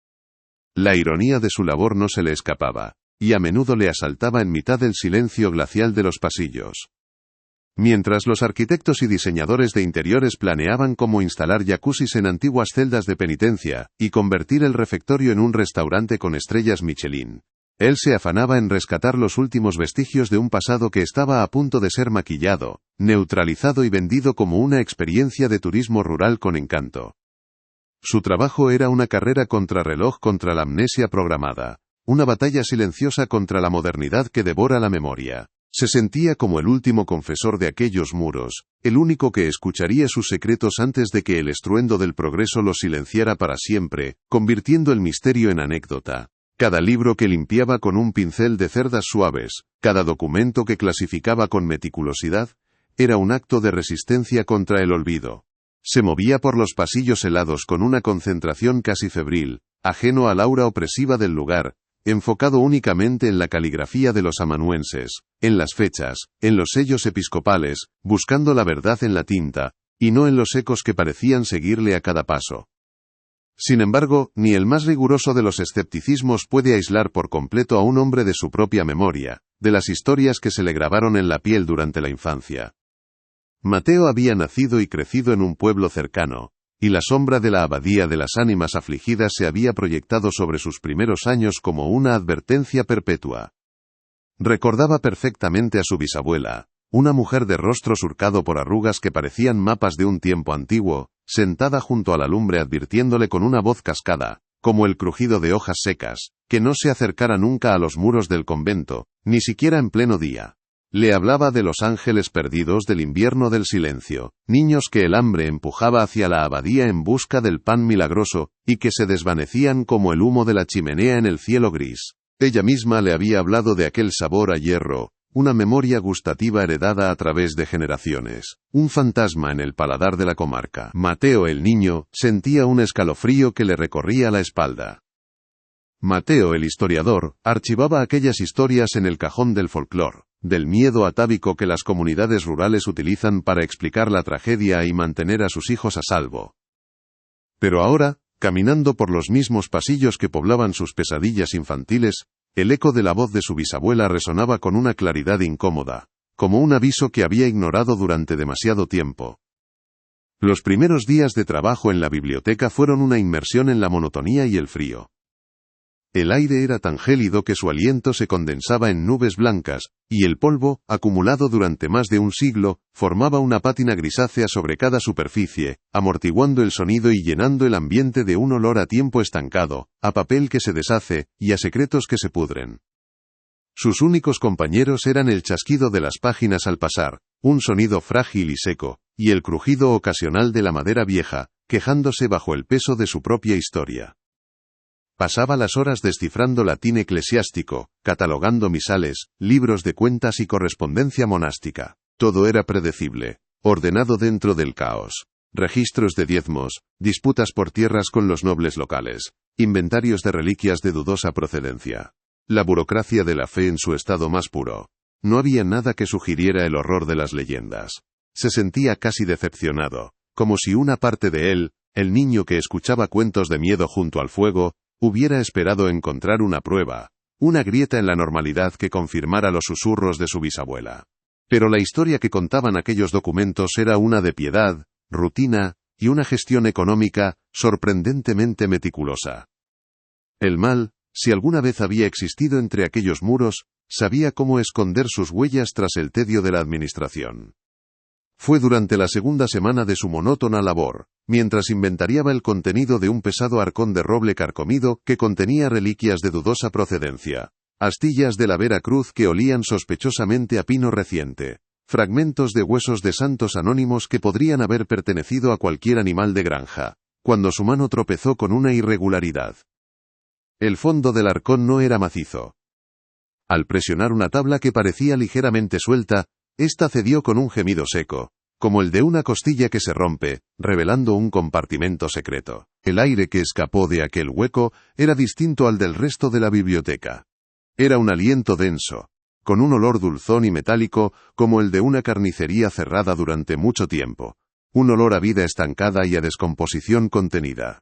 Speaker 1: La ironía de su labor no se le escapaba, y a menudo le asaltaba en mitad del silencio glacial de los pasillos. Mientras los arquitectos y diseñadores de interiores planeaban cómo instalar jacuzzis en antiguas celdas de penitencia, y convertir el refectorio en un restaurante con estrellas Michelin, él se afanaba en rescatar los últimos vestigios de un pasado que estaba a punto de ser maquillado, neutralizado y vendido como una experiencia de turismo rural con encanto. Su trabajo era una carrera contrarreloj contra la amnesia programada, una batalla silenciosa contra la modernidad que devora la memoria. Se sentía como el último confesor de aquellos muros, el único que escucharía sus secretos antes de que el estruendo del progreso los silenciara para siempre, convirtiendo el misterio en anécdota. Cada libro que limpiaba con un pincel de cerdas suaves, cada documento que clasificaba con meticulosidad, era un acto de resistencia contra el olvido. Se movía por los pasillos helados con una concentración casi febril, ajeno al aura opresiva del lugar, enfocado únicamente en la caligrafía de los amanuenses, en las fechas, en los sellos episcopales, buscando la verdad en la tinta, y no en los ecos que parecían seguirle a cada paso. Sin embargo, ni el más riguroso de los escepticismos puede aislar por completo a un hombre de su propia memoria, de las historias que se le grabaron en la piel durante la infancia. Mateo había nacido y crecido en un pueblo cercano, y la sombra de la abadía de las ánimas afligidas se había proyectado sobre sus primeros años como una advertencia perpetua. Recordaba perfectamente a su bisabuela, una mujer de rostro surcado por arrugas que parecían mapas de un tiempo antiguo, sentada junto a la lumbre advirtiéndole con una voz cascada, como el crujido de hojas secas, que no se acercara nunca a los muros del convento, ni siquiera en pleno día. Le hablaba de los ángeles perdidos del invierno del silencio, niños que el hambre empujaba hacia la abadía en busca del pan milagroso, y que se desvanecían como el humo de la chimenea en el cielo gris. Ella misma le había hablado de aquel sabor a hierro, una memoria gustativa heredada a través de generaciones, un fantasma en el paladar de la comarca. Mateo el niño sentía un escalofrío que le recorría la espalda. Mateo el historiador archivaba aquellas historias en el cajón del folclore, del miedo atávico que las comunidades rurales utilizan para explicar la tragedia y mantener a sus hijos a salvo. Pero ahora, caminando por los mismos pasillos que poblaban sus pesadillas infantiles, el eco de la voz de su bisabuela resonaba con una claridad incómoda, como un aviso que había ignorado durante demasiado tiempo. Los primeros días de trabajo en la biblioteca fueron una inmersión en la monotonía y el frío. El aire era tan gélido que su aliento se condensaba en nubes blancas, y el polvo, acumulado durante más de un siglo, formaba una pátina grisácea sobre cada superficie, amortiguando el sonido y llenando el ambiente de un olor a tiempo estancado, a papel que se deshace, y a secretos que se pudren. Sus únicos compañeros eran el chasquido de las páginas al pasar, un sonido frágil y seco, y el crujido ocasional de la madera vieja, quejándose bajo el peso de su propia historia. Pasaba las horas descifrando latín eclesiástico, catalogando misales, libros de cuentas y correspondencia monástica. Todo era predecible, ordenado dentro del caos. Registros de diezmos, disputas por tierras con los nobles locales, inventarios de reliquias de dudosa procedencia. La burocracia de la fe en su estado más puro. No había nada que sugiriera el horror de las leyendas. Se sentía casi decepcionado, como si una parte de él, el niño que escuchaba cuentos de miedo junto al fuego, hubiera esperado encontrar una prueba, una grieta en la normalidad que confirmara los susurros de su bisabuela. Pero la historia que contaban aquellos documentos era una de piedad, rutina, y una gestión económica sorprendentemente meticulosa. El mal, si alguna vez había existido entre aquellos muros, sabía cómo esconder sus huellas tras el tedio de la administración. Fue durante la segunda semana de su monótona labor, mientras inventariaba el contenido de un pesado arcón de roble carcomido que contenía reliquias de dudosa procedencia, astillas de la Vera Cruz que olían sospechosamente a pino reciente, fragmentos de huesos de santos anónimos que podrían haber pertenecido a cualquier animal de granja, cuando su mano tropezó con una irregularidad. El fondo del arcón no era macizo. Al presionar una tabla que parecía ligeramente suelta, ésta cedió con un gemido seco, como el de una costilla que se rompe, revelando un compartimento secreto. El aire que escapó de aquel hueco era distinto al del resto de la biblioteca. Era un aliento denso, con un olor dulzón y metálico como el de una carnicería cerrada durante mucho tiempo, un olor a vida estancada y a descomposición contenida.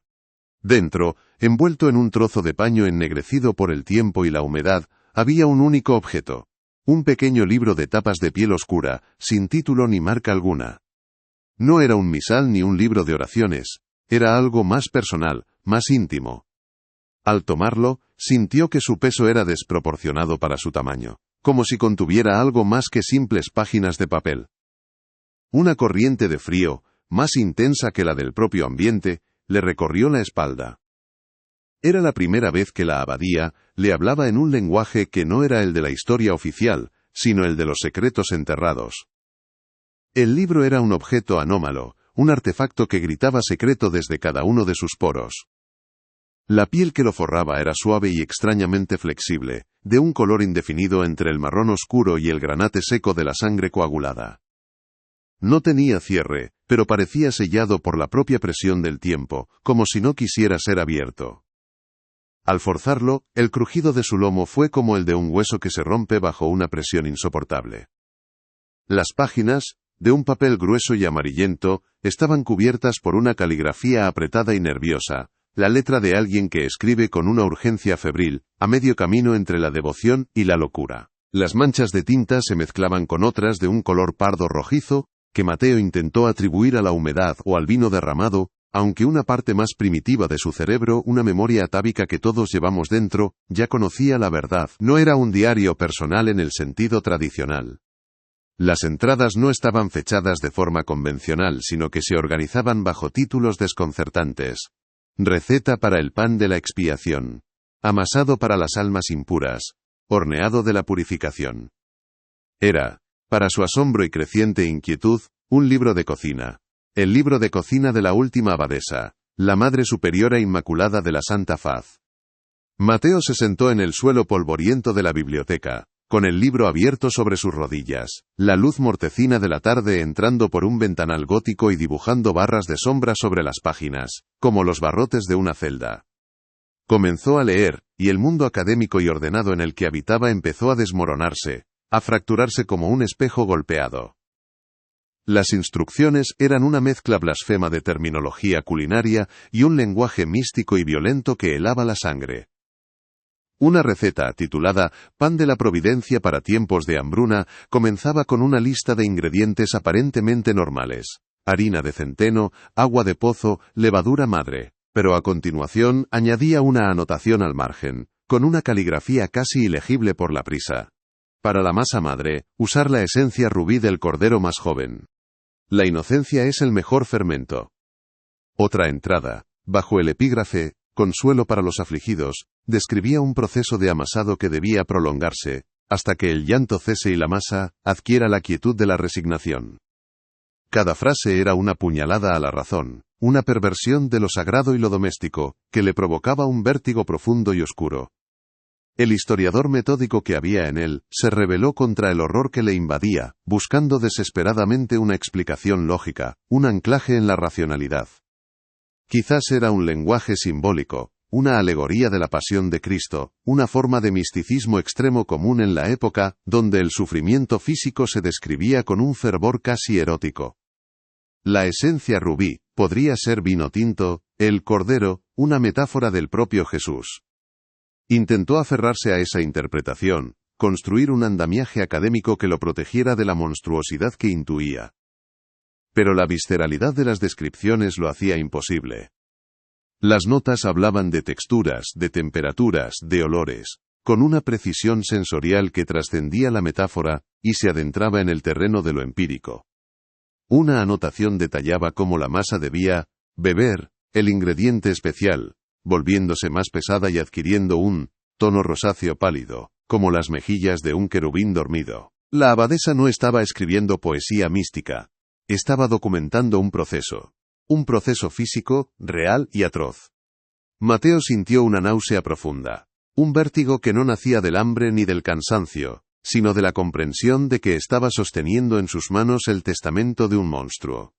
Speaker 1: Dentro, envuelto en un trozo de paño ennegrecido por el tiempo y la humedad, había un único objeto. Un pequeño libro de tapas de piel oscura, sin título ni marca alguna. No era un misal ni un libro de oraciones, era algo más personal, más íntimo. Al tomarlo, sintió que su peso era desproporcionado para su tamaño, como si contuviera algo más que simples páginas de papel. Una corriente de frío, más intensa que la del propio ambiente, le recorrió la espalda. Era la primera vez que la abadía le hablaba en un lenguaje que no era el de la historia oficial, sino el de los secretos enterrados. El libro era un objeto anómalo, un artefacto que gritaba secreto desde cada uno de sus poros. La piel que lo forraba era suave y extrañamente flexible, de un color indefinido entre el marrón oscuro y el granate seco de la sangre coagulada. No tenía cierre, pero parecía sellado por la propia presión del tiempo, como si no quisiera ser abierto. Al forzarlo, el crujido de su lomo fue como el de un hueso que se rompe bajo una presión insoportable. Las páginas, de un papel grueso y amarillento, estaban cubiertas por una caligrafía apretada y nerviosa, la letra de alguien que escribe con una urgencia febril, a medio camino entre la devoción y la locura. Las manchas de tinta se mezclaban con otras de un color pardo rojizo, que Mateo intentó atribuir a la humedad o al vino derramado, aunque una parte más primitiva de su cerebro, una memoria atávica que todos llevamos dentro, ya conocía la verdad. No era un diario personal en el sentido tradicional. Las entradas no estaban fechadas de forma convencional, sino que se organizaban bajo títulos desconcertantes. Receta para el pan de la expiación. Amasado para las almas impuras. Horneado de la purificación. Era, para su asombro y creciente inquietud, un libro de cocina. El libro de cocina de la última abadesa, la Madre Superiora Inmaculada de la Santa Faz. Mateo se sentó en el suelo polvoriento de la biblioteca, con el libro abierto sobre sus rodillas, la luz mortecina de la tarde entrando por un ventanal gótico y dibujando barras de sombra sobre las páginas, como los barrotes de una celda. Comenzó a leer, y el mundo académico y ordenado en el que habitaba empezó a desmoronarse, a fracturarse como un espejo golpeado. Las instrucciones eran una mezcla blasfema de terminología culinaria y un lenguaje místico y violento que helaba la sangre. Una receta, titulada Pan de la Providencia para tiempos de hambruna, comenzaba con una lista de ingredientes aparentemente normales: harina de centeno, agua de pozo, levadura madre, pero a continuación añadía una anotación al margen: con una caligrafía casi ilegible por la prisa. Para la masa madre, usar la esencia rubí del cordero más joven. La inocencia es el mejor fermento. Otra entrada, bajo el epígrafe, Consuelo para los afligidos, describía un proceso de amasado que debía prolongarse, hasta que el llanto cese y la masa adquiera la quietud de la resignación. Cada frase era una puñalada a la razón, una perversión de lo sagrado y lo doméstico, que le provocaba un vértigo profundo y oscuro. El historiador metódico que había en él, se rebeló contra el horror que le invadía, buscando desesperadamente una explicación lógica, un anclaje en la racionalidad. Quizás era un lenguaje simbólico, una alegoría de la pasión de Cristo, una forma de misticismo extremo común en la época, donde el sufrimiento físico se describía con un fervor casi erótico. La esencia rubí, podría ser vino tinto, el cordero, una metáfora del propio Jesús. Intentó aferrarse a esa interpretación, construir un andamiaje académico que lo protegiera de la monstruosidad que intuía. Pero la visceralidad de las descripciones lo hacía imposible. Las notas hablaban de texturas, de temperaturas, de olores, con una precisión sensorial que trascendía la metáfora, y se adentraba en el terreno de lo empírico. Una anotación detallaba cómo la masa debía beber el ingrediente especial, volviéndose más pesada y adquiriendo un tono rosáceo pálido, como las mejillas de un querubín dormido. La abadesa no estaba escribiendo poesía mística. Estaba documentando un proceso físico, real y atroz. Mateo sintió una náusea profunda, un vértigo que no nacía del hambre ni del cansancio, sino de la comprensión de que estaba sosteniendo en sus manos el testamento de un monstruo.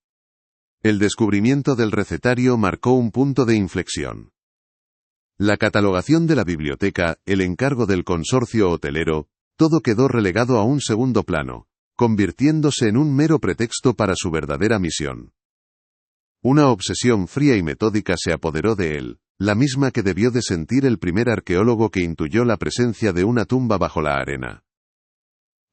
Speaker 1: El descubrimiento del recetario marcó un punto de inflexión. La catalogación de la biblioteca, el encargo del consorcio hotelero, todo quedó relegado a un segundo plano, convirtiéndose en un mero pretexto para su verdadera misión. Una obsesión fría y metódica se apoderó de él, la misma que debió de sentir el primer arqueólogo que intuyó la presencia de una tumba bajo la arena.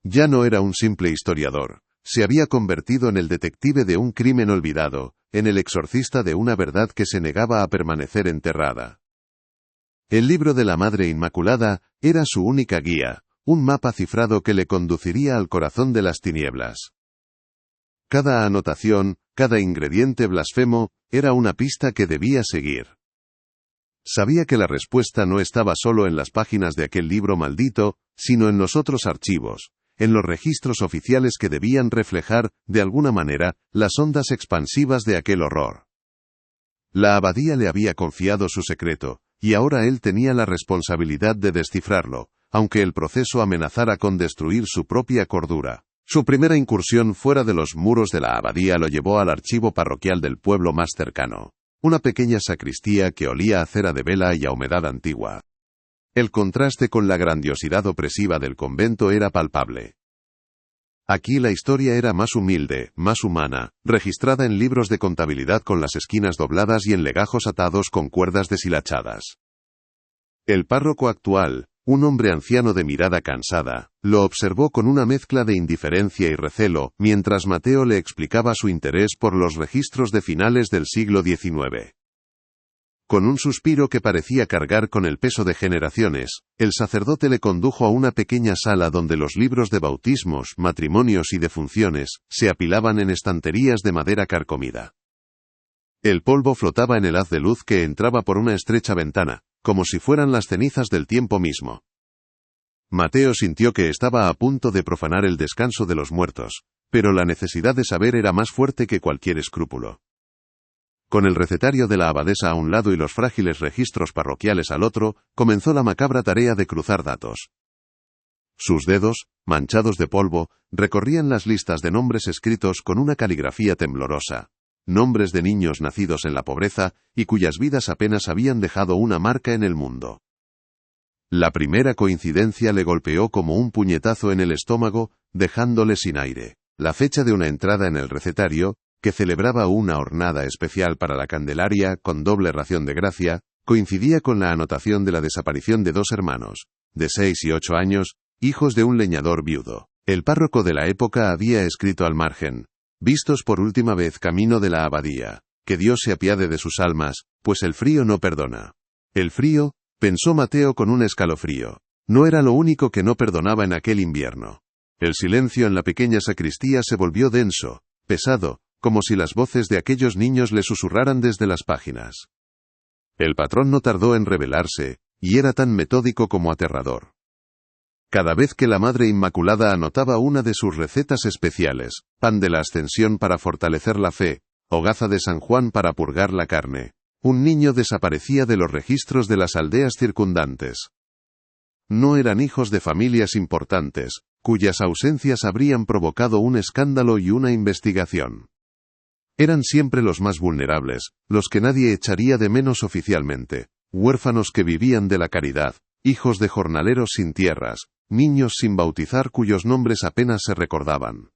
Speaker 1: Ya no era un simple historiador, se había convertido en el detective de un crimen olvidado, en el exorcista de una verdad que se negaba a permanecer enterrada. El libro de la Madre Inmaculada era su única guía, un mapa cifrado que le conduciría al corazón de las tinieblas. Cada anotación, cada ingrediente blasfemo, era una pista que debía seguir. Sabía que la respuesta no estaba solo en las páginas de aquel libro maldito, sino en los otros archivos, en los registros oficiales que debían reflejar, de alguna manera, las ondas expansivas de aquel horror. La abadía le había confiado su secreto, y ahora él tenía la responsabilidad de descifrarlo, aunque el proceso amenazara con destruir su propia cordura. Su primera incursión fuera de los muros de la abadía lo llevó al archivo parroquial del pueblo más cercano, una pequeña sacristía que olía a cera de vela y a humedad antigua. El contraste con la grandiosidad opresiva del convento era palpable. Aquí la historia era más humilde, más humana, registrada en libros de contabilidad con las esquinas dobladas y en legajos atados con cuerdas deshilachadas. El párroco actual, un hombre anciano de mirada cansada, lo observó con una mezcla de indiferencia y recelo, mientras Mateo le explicaba su interés por los registros de finales del siglo XIX. Con un suspiro que parecía cargar con el peso de generaciones, el sacerdote le condujo a una pequeña sala donde los libros de bautismos, matrimonios y defunciones se apilaban en estanterías de madera carcomida. El polvo flotaba en el haz de luz que entraba por una estrecha ventana, como si fueran las cenizas del tiempo mismo. Mateo sintió que estaba a punto de profanar el descanso de los muertos, pero la necesidad de saber era más fuerte que cualquier escrúpulo. Con el recetario de la abadesa a un lado y los frágiles registros parroquiales al otro, comenzó la macabra tarea de cruzar datos. Sus dedos, manchados de polvo, recorrían las listas de nombres escritos con una caligrafía temblorosa. Nombres de niños nacidos en la pobreza y cuyas vidas apenas habían dejado una marca en el mundo. La primera coincidencia le golpeó como un puñetazo en el estómago, dejándole sin aire. La fecha de una entrada en el recetario, que celebraba una hornada especial para la Candelaria con doble ración de gracia, coincidía con la anotación de la desaparición de dos hermanos, de 6 y 8 años, hijos de un leñador viudo. El párroco de la época había escrito al margen: vistos por última vez camino de la abadía, que Dios se apiade de sus almas, pues el frío no perdona. El frío, pensó Mateo con un escalofrío. No era lo único que no perdonaba en aquel invierno. El silencio en la pequeña sacristía se volvió denso, pesado, como si las voces de aquellos niños le susurraran desde las páginas. El patrón no tardó en revelarse, y era tan metódico como aterrador. Cada vez que la Madre Inmaculada anotaba una de sus recetas especiales, pan de la Ascensión para fortalecer la fe, hogaza de San Juan para purgar la carne, un niño desaparecía de los registros de las aldeas circundantes. No eran hijos de familias importantes, cuyas ausencias habrían provocado un escándalo y una investigación. Eran siempre los más vulnerables, los que nadie echaría de menos oficialmente, huérfanos que vivían de la caridad, hijos de jornaleros sin tierras, niños sin bautizar cuyos nombres apenas se recordaban.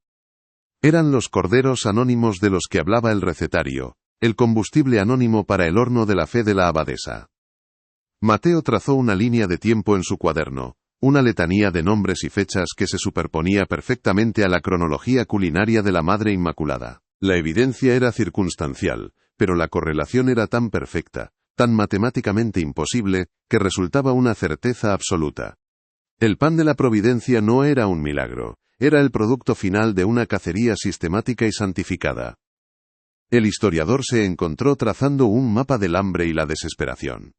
Speaker 1: Eran los corderos anónimos de los que hablaba el recetario, el combustible anónimo para el horno de la fe de la abadesa. Mateo trazó una línea de tiempo en su cuaderno, una letanía de nombres y fechas que se superponía perfectamente a la cronología culinaria de la Madre Inmaculada. La evidencia era circunstancial, pero la correlación era tan perfecta, tan matemáticamente imposible, que resultaba una certeza absoluta. El pan de la providencia no era un milagro, era el producto final de una cacería sistemática y santificada. El historiador se encontró trazando un mapa del hambre y la desesperación.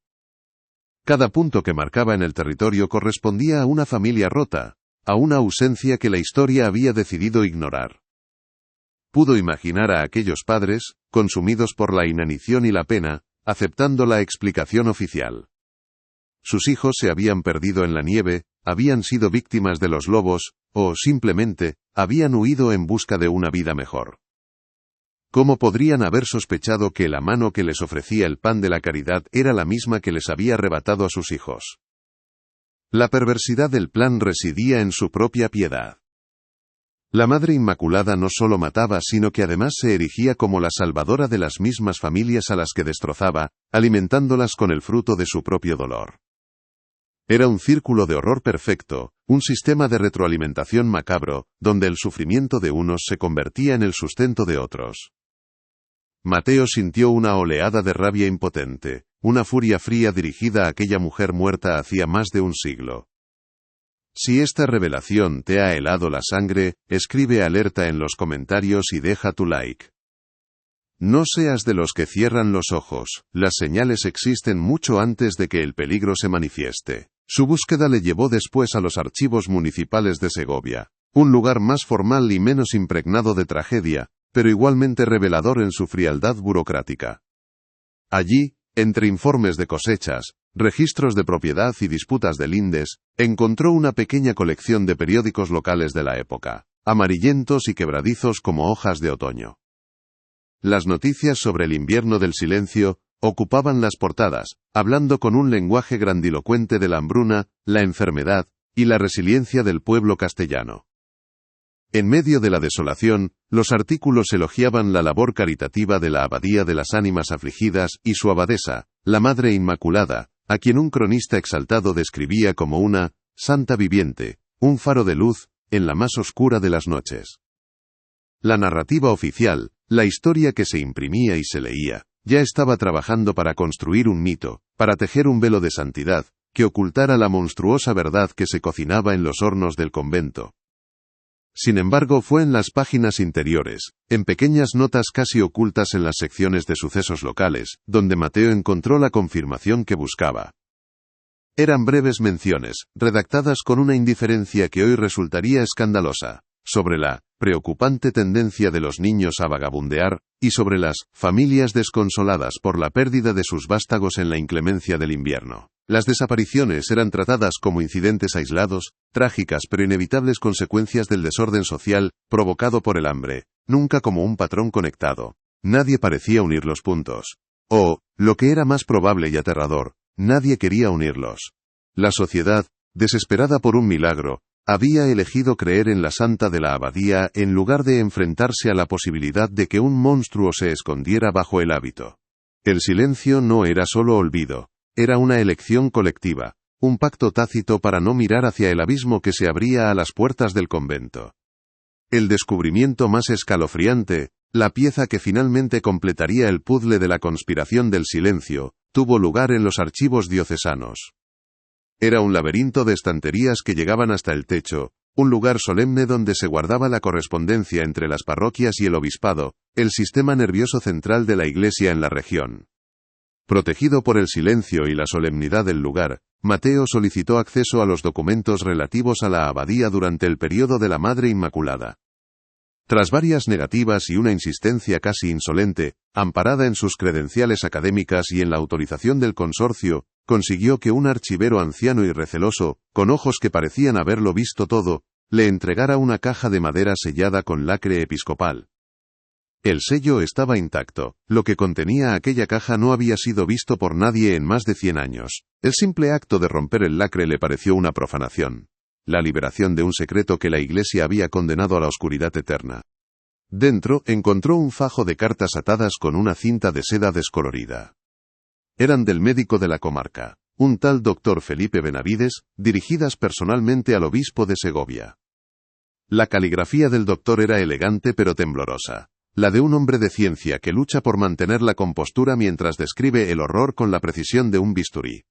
Speaker 1: Cada punto que marcaba en el territorio correspondía a una familia rota, a una ausencia que la historia había decidido ignorar. Pudo imaginar a aquellos padres, consumidos por la inanición y la pena, aceptando la explicación oficial. Sus hijos se habían perdido en la nieve, habían sido víctimas de los lobos, o, simplemente, habían huido en busca de una vida mejor. ¿Cómo podrían haber sospechado que la mano que les ofrecía el pan de la caridad era la misma que les había arrebatado a sus hijos? La perversidad del plan residía en su propia piedad. La Madre Inmaculada no solo mataba, sino que además se erigía como la salvadora de las mismas familias a las que destrozaba, alimentándolas con el fruto de su propio dolor. Era un círculo de horror perfecto, un sistema de retroalimentación macabro, donde el sufrimiento de unos se convertía en el sustento de otros. Mateo sintió una oleada de rabia impotente, una furia fría dirigida a aquella mujer muerta hacía más de un siglo. Si esta revelación te ha helado la sangre, escribe alerta en los comentarios y deja tu like. No seas de los que cierran los ojos, las señales existen mucho antes de que el peligro se manifieste. Su búsqueda le llevó después a los archivos municipales de Segovia, un lugar más formal y menos impregnado de tragedia, pero igualmente revelador en su frialdad burocrática. Allí, entre informes de cosechas, registros de propiedad y disputas de lindes, encontró una pequeña colección de periódicos locales de la época, amarillentos y quebradizos como hojas de otoño. Las noticias sobre el invierno del silencio ocupaban las portadas, hablando con un lenguaje grandilocuente de la hambruna, la enfermedad y la resiliencia del pueblo castellano. En medio de la desolación, los artículos elogiaban la labor caritativa de la Abadía de las Ánimas Afligidas y su abadesa, la Madre Inmaculada, a quien un cronista exaltado describía como una santa viviente, un faro de luz, en la más oscura de las noches. La narrativa oficial, la historia que se imprimía y se leía, ya estaba trabajando para construir un mito, para tejer un velo de santidad, que ocultara la monstruosa verdad que se cocinaba en los hornos del convento. Sin embargo, fue en las páginas interiores, en pequeñas notas casi ocultas en las secciones de sucesos locales, donde Mateo encontró la confirmación que buscaba. Eran breves menciones, redactadas con una indiferencia que hoy resultaría escandalosa, sobre la preocupante tendencia de los niños a vagabundear, y sobre las familias desconsoladas por la pérdida de sus vástagos en la inclemencia del invierno. Las desapariciones eran tratadas como incidentes aislados, trágicas pero inevitables consecuencias del desorden social, provocado por el hambre, nunca como un patrón conectado. Nadie parecía unir los puntos. O, lo que era más probable y aterrador, nadie quería unirlos. La sociedad, desesperada por un milagro, había elegido creer en la santa de la abadía en lugar de enfrentarse a la posibilidad de que un monstruo se escondiera bajo el hábito. El silencio no era solo olvido. Era una elección colectiva, un pacto tácito para no mirar hacia el abismo que se abría a las puertas del convento. El descubrimiento más escalofriante, la pieza que finalmente completaría el puzzle de la conspiración del silencio, tuvo lugar en los archivos diocesanos. Era un laberinto de estanterías que llegaban hasta el techo, un lugar solemne donde se guardaba la correspondencia entre las parroquias y el obispado, el sistema nervioso central de la Iglesia en la región. Protegido por el silencio y la solemnidad del lugar, Mateo solicitó acceso a los documentos relativos a la abadía durante el período de la Madre Inmaculada. Tras varias negativas y una insistencia casi insolente, amparada en sus credenciales académicas y en la autorización del consorcio, consiguió que un archivero anciano y receloso, con ojos que parecían haberlo visto todo, le entregara una caja de madera sellada con lacre episcopal. El sello estaba intacto. Lo que contenía aquella caja no había sido visto por nadie en más de 100 años. El simple acto de romper el lacre le pareció una profanación. La liberación de un secreto que la Iglesia había condenado a la oscuridad eterna. Dentro encontró un fajo de cartas atadas con una cinta de seda descolorida. Eran del médico de la comarca, un tal doctor Felipe Benavides, dirigidas personalmente al obispo de Segovia. La caligrafía del doctor era elegante pero temblorosa, la de un hombre de ciencia que lucha por mantener la compostura mientras describe el horror con la precisión de un bisturí.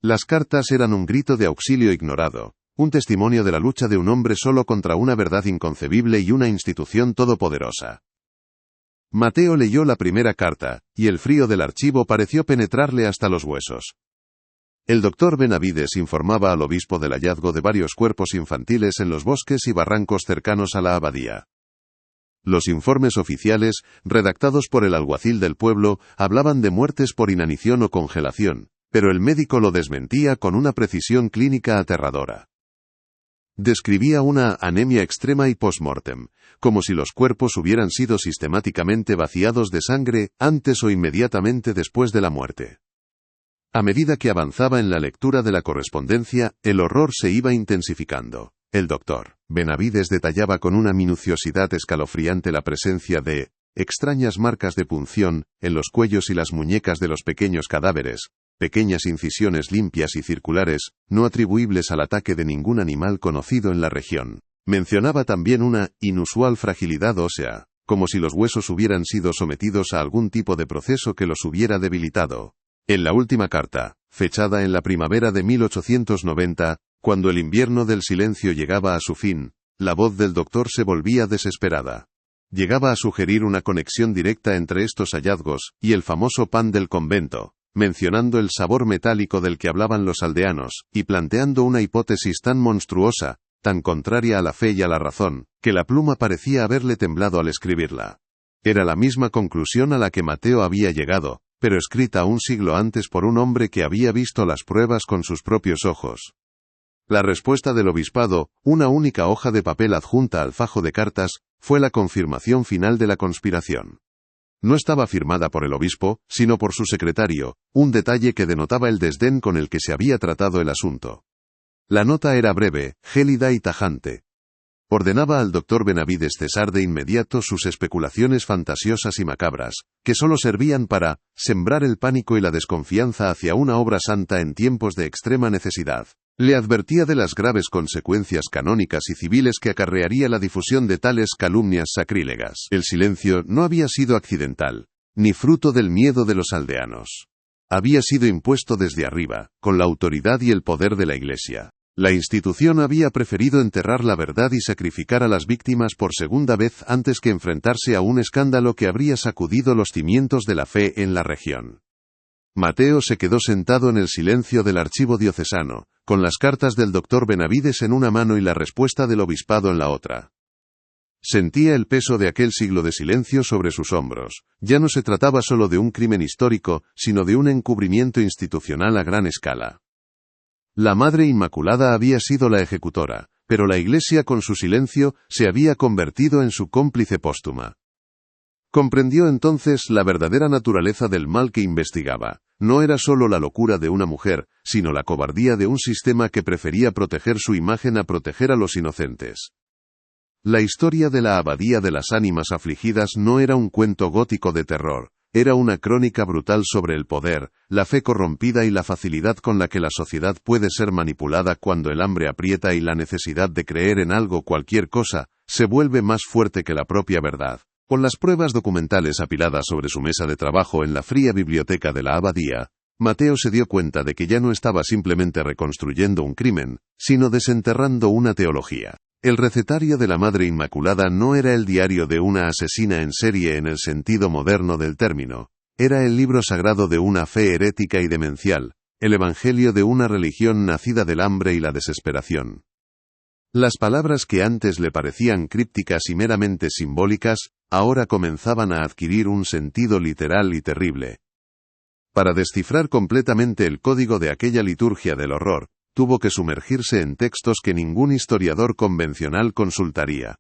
Speaker 1: Las cartas eran un grito de auxilio ignorado, un testimonio de la lucha de un hombre solo contra una verdad inconcebible y una institución todopoderosa. Mateo leyó la primera carta, y el frío del archivo pareció penetrarle hasta los huesos. El doctor Benavides informaba al obispo del hallazgo de varios cuerpos infantiles en los bosques y barrancos cercanos a la abadía. Los informes oficiales, redactados por el alguacil del pueblo, hablaban de muertes por inanición o congelación, pero el médico lo desmentía con una precisión clínica aterradora. Describía una anemia extrema y post-mortem, como si los cuerpos hubieran sido sistemáticamente vaciados de sangre antes o inmediatamente después de la muerte. A medida que avanzaba en la lectura de la correspondencia, el horror se iba intensificando. El doctor Benavides detallaba con una minuciosidad escalofriante la presencia de extrañas marcas de punción en los cuellos y las muñecas de los pequeños cadáveres, pequeñas incisiones limpias y circulares, no atribuibles al ataque de ningún animal conocido en la región. Mencionaba también una inusual fragilidad ósea, como si los huesos hubieran sido sometidos a algún tipo de proceso que los hubiera debilitado. En la última carta, fechada en la primavera de 1890, cuando el invierno del silencio llegaba a su fin, la voz del doctor se volvía desesperada. Llegaba a sugerir una conexión directa entre estos hallazgos y el famoso pan del convento, mencionando el sabor metálico del que hablaban los aldeanos, y planteando una hipótesis tan monstruosa, tan contraria a la fe y a la razón, que la pluma parecía haberle temblado al escribirla. Era la misma conclusión a la que Mateo había llegado, pero escrita un siglo antes por un hombre que había visto las pruebas con sus propios ojos. La respuesta del obispado, una única hoja de papel adjunta al fajo de cartas, fue la confirmación final de la conspiración. No estaba firmada por el obispo, sino por su secretario, un detalle que denotaba el desdén con el que se había tratado el asunto. La nota era breve, gélida y tajante. Ordenaba al doctor Benavides cesar de inmediato sus especulaciones fantasiosas y macabras, que solo servían para sembrar el pánico y la desconfianza hacia una obra santa en tiempos de extrema necesidad. Le advertía de las graves consecuencias canónicas y civiles que acarrearía la difusión de tales calumnias sacrílegas. El silencio no había sido accidental, ni fruto del miedo de los aldeanos. Había sido impuesto desde arriba, con la autoridad y el poder de la Iglesia. La institución había preferido enterrar la verdad y sacrificar a las víctimas por segunda vez antes que enfrentarse a un escándalo que habría sacudido los cimientos de la fe en la región. Mateo se quedó sentado en el silencio del archivo diocesano, con las cartas del doctor Benavides en una mano y la respuesta del obispado en la otra. Sentía el peso de aquel siglo de silencio sobre sus hombros. Ya no se trataba solo de un crimen histórico, sino de un encubrimiento institucional a gran escala. La Madre Inmaculada había sido la ejecutora, pero la Iglesia con su silencio se había convertido en su cómplice póstuma. Comprendió entonces la verdadera naturaleza del mal que investigaba. No era solo la locura de una mujer, sino la cobardía de un sistema que prefería proteger su imagen a proteger a los inocentes. La historia de la Abadía de las Ánimas Afligidas no era un cuento gótico de terror, era una crónica brutal sobre el poder, la fe corrompida y la facilidad con la que la sociedad puede ser manipulada cuando el hambre aprieta y la necesidad de creer en algo, cualquier cosa, se vuelve más fuerte que la propia verdad. Con las pruebas documentales apiladas sobre su mesa de trabajo en la fría biblioteca de la abadía, Mateo se dio cuenta de que ya no estaba simplemente reconstruyendo un crimen, sino desenterrando una teología. El recetario de la Madre Inmaculada no era el diario de una asesina en serie en el sentido moderno del término, era el libro sagrado de una fe herética y demencial, el evangelio de una religión nacida del hambre y la desesperación. Las palabras que antes le parecían crípticas y meramente simbólicas, ahora comenzaban a adquirir un sentido literal y terrible. Para descifrar completamente el código de aquella liturgia del horror, tuvo que sumergirse en textos que ningún historiador convencional consultaría.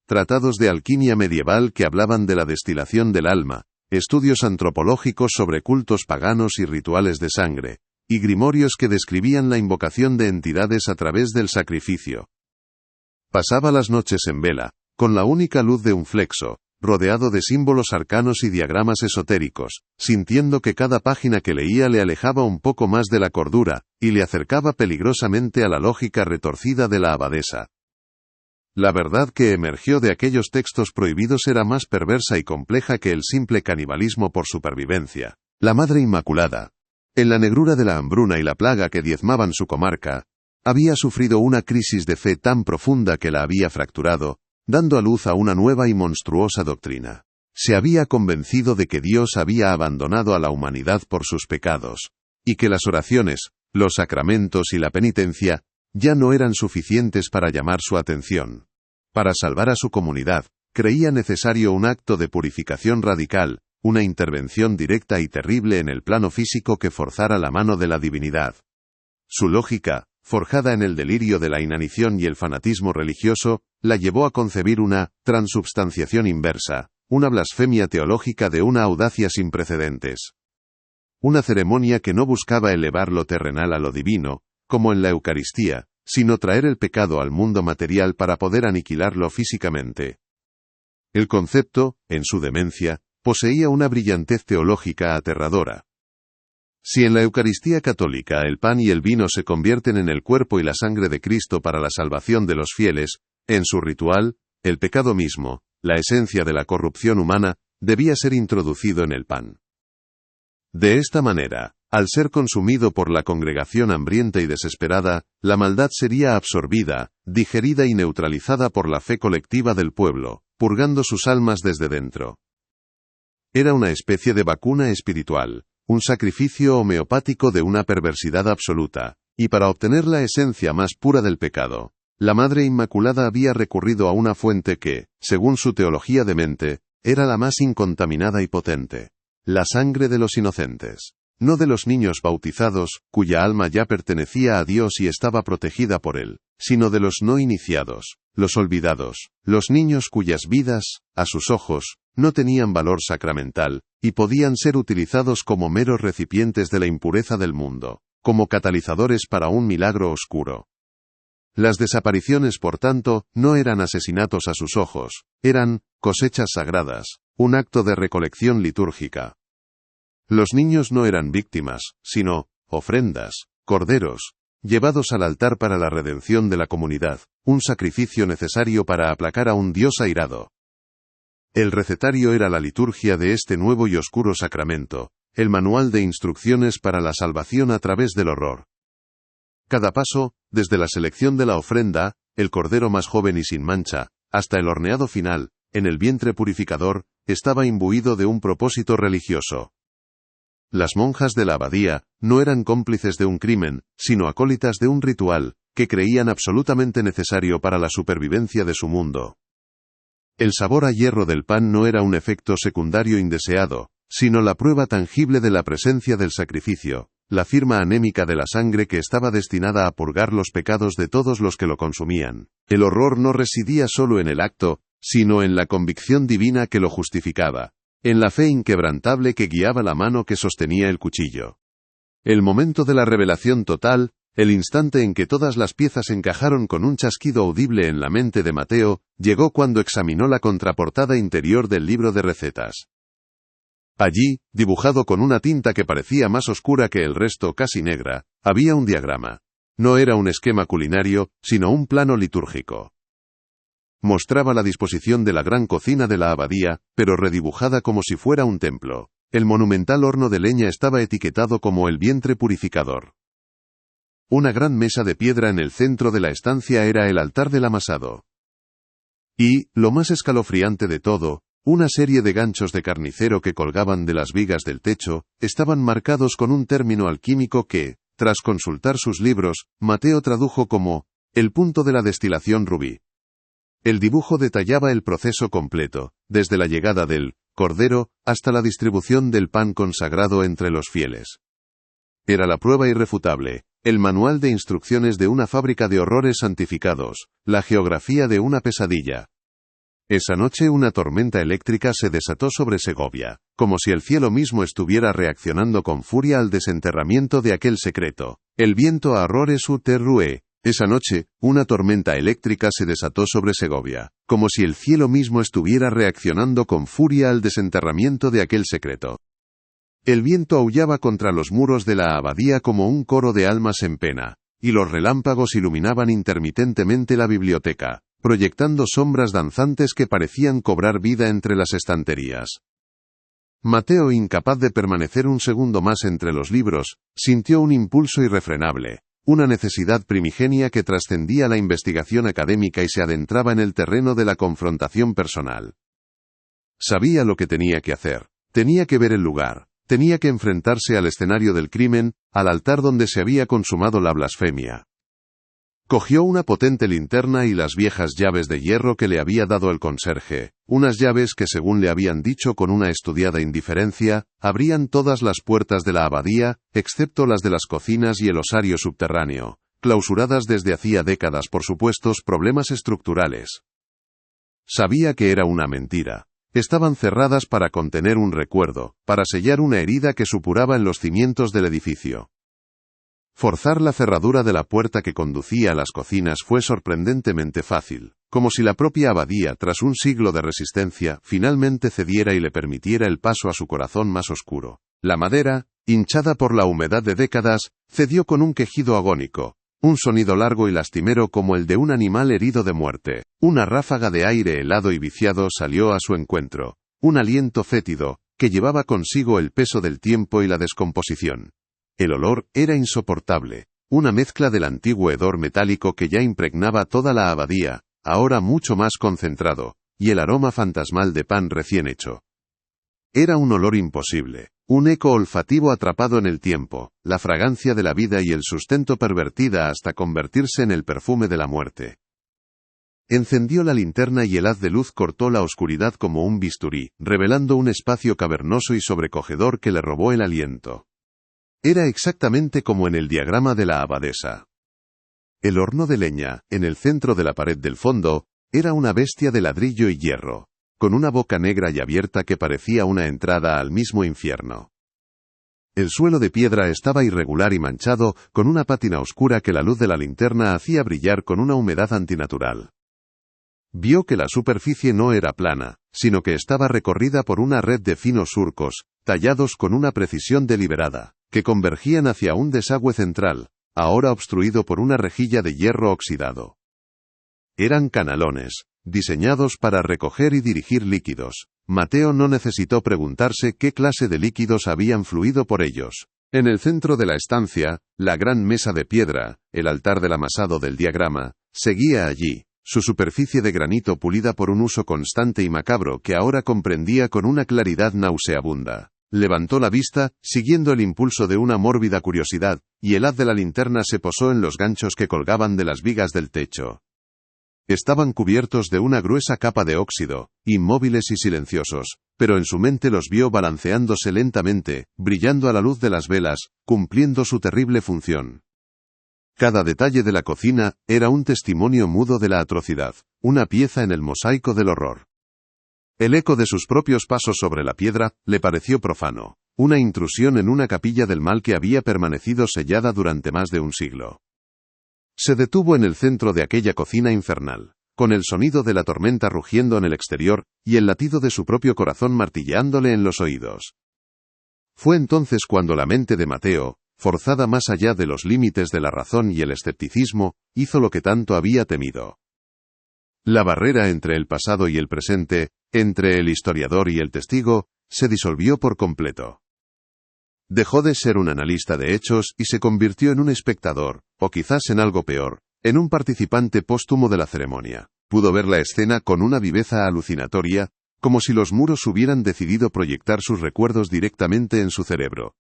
Speaker 1: Tratados de alquimia medieval que hablaban de la destilación del alma, estudios antropológicos sobre cultos paganos y rituales de sangre, y grimorios que describían la invocación de entidades a través del sacrificio. Pasaba las noches en vela, con la única luz de un flexo, rodeado de símbolos arcanos y diagramas esotéricos, sintiendo que cada página que leía le alejaba un poco más de la cordura, y le acercaba peligrosamente a la lógica retorcida de la abadesa. La verdad que emergió de aquellos textos prohibidos era más perversa y compleja que el simple canibalismo por supervivencia. La Madre Inmaculada, en la negrura de la hambruna y la plaga que diezmaban su comarca, había sufrido una crisis de fe tan profunda que la había fracturado, dando a luz a una nueva y monstruosa doctrina. Se había convencido de que Dios había abandonado a la humanidad por sus pecados, y que las oraciones, los sacramentos y la penitencia, ya no eran suficientes para llamar su atención. Para salvar a su comunidad, creía necesario un acto de purificación radical, una intervención directa y terrible en el plano físico que forzara la mano de la divinidad. Su lógica, forjada en el delirio de la inanición y el fanatismo religioso, la llevó a concebir una transubstanciación inversa, una blasfemia teológica de una audacia sin precedentes. Una ceremonia que no buscaba elevar lo terrenal a lo divino, como en la Eucaristía, sino traer el pecado al mundo material para poder aniquilarlo físicamente. El concepto, en su demencia, poseía una brillantez teológica aterradora. Si en la Eucaristía católica el pan y el vino se convierten en el cuerpo y la sangre de Cristo para la salvación de los fieles, en su ritual, el pecado mismo, la esencia de la corrupción humana, debía ser introducido en el pan. De esta manera, al ser consumido por la congregación hambrienta y desesperada, la maldad sería absorbida, digerida y neutralizada por la fe colectiva del pueblo, purgando sus almas desde dentro. Era una especie de vacuna espiritual, un sacrificio homeopático de una perversidad absoluta, y para obtener la esencia más pura del pecado, la Madre Inmaculada había recurrido a una fuente que, según su teología demente, era la más incontaminada y potente: la sangre de los inocentes. No de los niños bautizados, cuya alma ya pertenecía a Dios y estaba protegida por Él, sino de los no iniciados, los olvidados, los niños cuyas vidas, a sus ojos, no tenían valor sacramental, y podían ser utilizados como meros recipientes de la impureza del mundo, como catalizadores para un milagro oscuro. Las desapariciones, por tanto, no eran asesinatos a sus ojos, eran cosechas sagradas, un acto de recolección litúrgica. Los niños no eran víctimas, sino ofrendas, corderos, llevados al altar para la redención de la comunidad, un sacrificio necesario para aplacar a un Dios airado. El recetario era la liturgia de este nuevo y oscuro sacramento, el manual de instrucciones para la salvación a través del horror. Cada paso, desde la selección de la ofrenda, el cordero más joven y sin mancha, hasta el horneado final, en el vientre purificador, estaba imbuido de un propósito religioso. Las monjas de la abadía no eran cómplices de un crimen, sino acólitas de un ritual, que creían absolutamente necesario para la supervivencia de su mundo. El sabor a hierro del pan no era un efecto secundario indeseado, sino la prueba tangible de la presencia del sacrificio, la firma anémica de la sangre que estaba destinada a purgar los pecados de todos los que lo consumían. El horror no residía solo en el acto, sino en la convicción divina que lo justificaba, en la fe inquebrantable que guiaba la mano que sostenía el cuchillo. El momento de la revelación total, el instante en que todas las piezas encajaron con un chasquido audible en la mente de Mateo, llegó cuando examinó la contraportada interior del libro de recetas. Allí, dibujado con una tinta que parecía más oscura que el resto, casi negra, había un diagrama. No era un esquema culinario, sino un plano litúrgico. Mostraba la disposición de la gran cocina de la abadía, pero redibujada como si fuera un templo. El monumental horno de leña estaba etiquetado como el vientre purificador. Una gran mesa de piedra en el centro de la estancia era el altar del amasado. Y, lo más escalofriante de todo, una serie de ganchos de carnicero que colgaban de las vigas del techo, estaban marcados con un término alquímico que, tras consultar sus libros, Mateo tradujo como, el punto de la destilación rubí. El dibujo detallaba el proceso completo, desde la llegada del Cordero, hasta la distribución del pan consagrado entre los fieles. Era la prueba irrefutable, el manual de instrucciones de una fábrica de horrores santificados, la geografía de una pesadilla. Esa noche una tormenta eléctrica se desató sobre Segovia, como si el cielo mismo estuviera reaccionando con furia al desenterramiento de aquel secreto. El viento a horrores uterrue. Esa noche, una tormenta eléctrica se desató sobre Segovia, como si el cielo mismo estuviera reaccionando con furia al desenterramiento de aquel secreto. El viento aullaba contra los muros de la abadía como un coro de almas en pena, y los relámpagos iluminaban intermitentemente la biblioteca, proyectando sombras danzantes que parecían cobrar vida entre las estanterías. Mateo, incapaz de permanecer un segundo más entre los libros, sintió un impulso irrefrenable. Una necesidad primigenia que trascendía la investigación académica y se adentraba en el terreno de la confrontación personal. Sabía lo que tenía que hacer. Tenía que ver el lugar. Tenía que enfrentarse al escenario del crimen, al altar donde se había consumado la blasfemia. Cogió una potente linterna y las viejas llaves de hierro que le había dado el conserje, unas llaves que, según le habían dicho con una estudiada indiferencia, abrían todas las puertas de la abadía, excepto las de las cocinas y el osario subterráneo, clausuradas desde hacía décadas por supuestos problemas estructurales. Sabía que era una mentira. Estaban cerradas para contener un recuerdo, para sellar una herida que supuraba en los cimientos del edificio. Forzar la cerradura de la puerta que conducía a las cocinas fue sorprendentemente fácil, como si la propia abadía, tras un siglo de resistencia, finalmente cediera y le permitiera el paso a su corazón más oscuro. La madera, hinchada por la humedad de décadas, cedió con un quejido agónico, un sonido largo y lastimero como el de un animal herido de muerte. Una ráfaga de aire helado y viciado salió a su encuentro, un aliento fétido, que llevaba consigo el peso del tiempo y la descomposición. El olor era insoportable, una mezcla del antiguo hedor metálico que ya impregnaba toda la abadía, ahora mucho más concentrado, y el aroma fantasmal de pan recién hecho. Era un olor imposible, un eco olfativo atrapado en el tiempo, la fragancia de la vida y el sustento pervertida hasta convertirse en el perfume de la muerte. Encendió la linterna y el haz de luz cortó la oscuridad como un bisturí, revelando un espacio cavernoso y sobrecogedor que le robó el aliento. Era exactamente como en el diagrama de la abadesa. El horno de leña, en el centro de la pared del fondo, era una bestia de ladrillo y hierro, con una boca negra y abierta que parecía una entrada al mismo infierno. El suelo de piedra estaba irregular y manchado, con una pátina oscura que la luz de la linterna hacía brillar con una humedad antinatural. Vio que la superficie no era plana, sino que estaba recorrida por una red de finos surcos, tallados con una precisión deliberada, que convergían hacia un desagüe central, ahora obstruido por una rejilla de hierro oxidado. Eran canalones, diseñados para recoger y dirigir líquidos. Mateo no necesitó preguntarse qué clase de líquidos habían fluido por ellos. En el centro de la estancia, la gran mesa de piedra, el altar del amasado del diagrama, seguía allí, su superficie de granito pulida por un uso constante y macabro que ahora comprendía con una claridad nauseabunda. Levantó la vista, siguiendo el impulso de una mórbida curiosidad, y el haz de la linterna se posó en los ganchos que colgaban de las vigas del techo. Estaban cubiertos de una gruesa capa de óxido, inmóviles y silenciosos, pero en su mente los vio balanceándose lentamente, brillando a la luz de las velas, cumpliendo su terrible función. Cada detalle de la cocina era un testimonio mudo de la atrocidad, una pieza en el mosaico del horror. El eco de sus propios pasos sobre la piedra le pareció profano, una intrusión en una capilla del mal que había permanecido sellada durante más de un siglo. Se detuvo en el centro de aquella cocina infernal, con el sonido de la tormenta rugiendo en el exterior, y el latido de su propio corazón martilleándole en los oídos. Fue entonces cuando la mente de Mateo, forzada más allá de los límites de la razón y el escepticismo, hizo lo que tanto había temido. La barrera entre el pasado y el presente entre el historiador y el testigo, se disolvió por completo. Dejó de ser un analista de hechos y se convirtió en un espectador, o quizás en algo peor, en un participante póstumo de la ceremonia. Pudo ver la escena con una viveza alucinatoria, como si los muros hubieran decidido proyectar sus recuerdos directamente en su cerebro.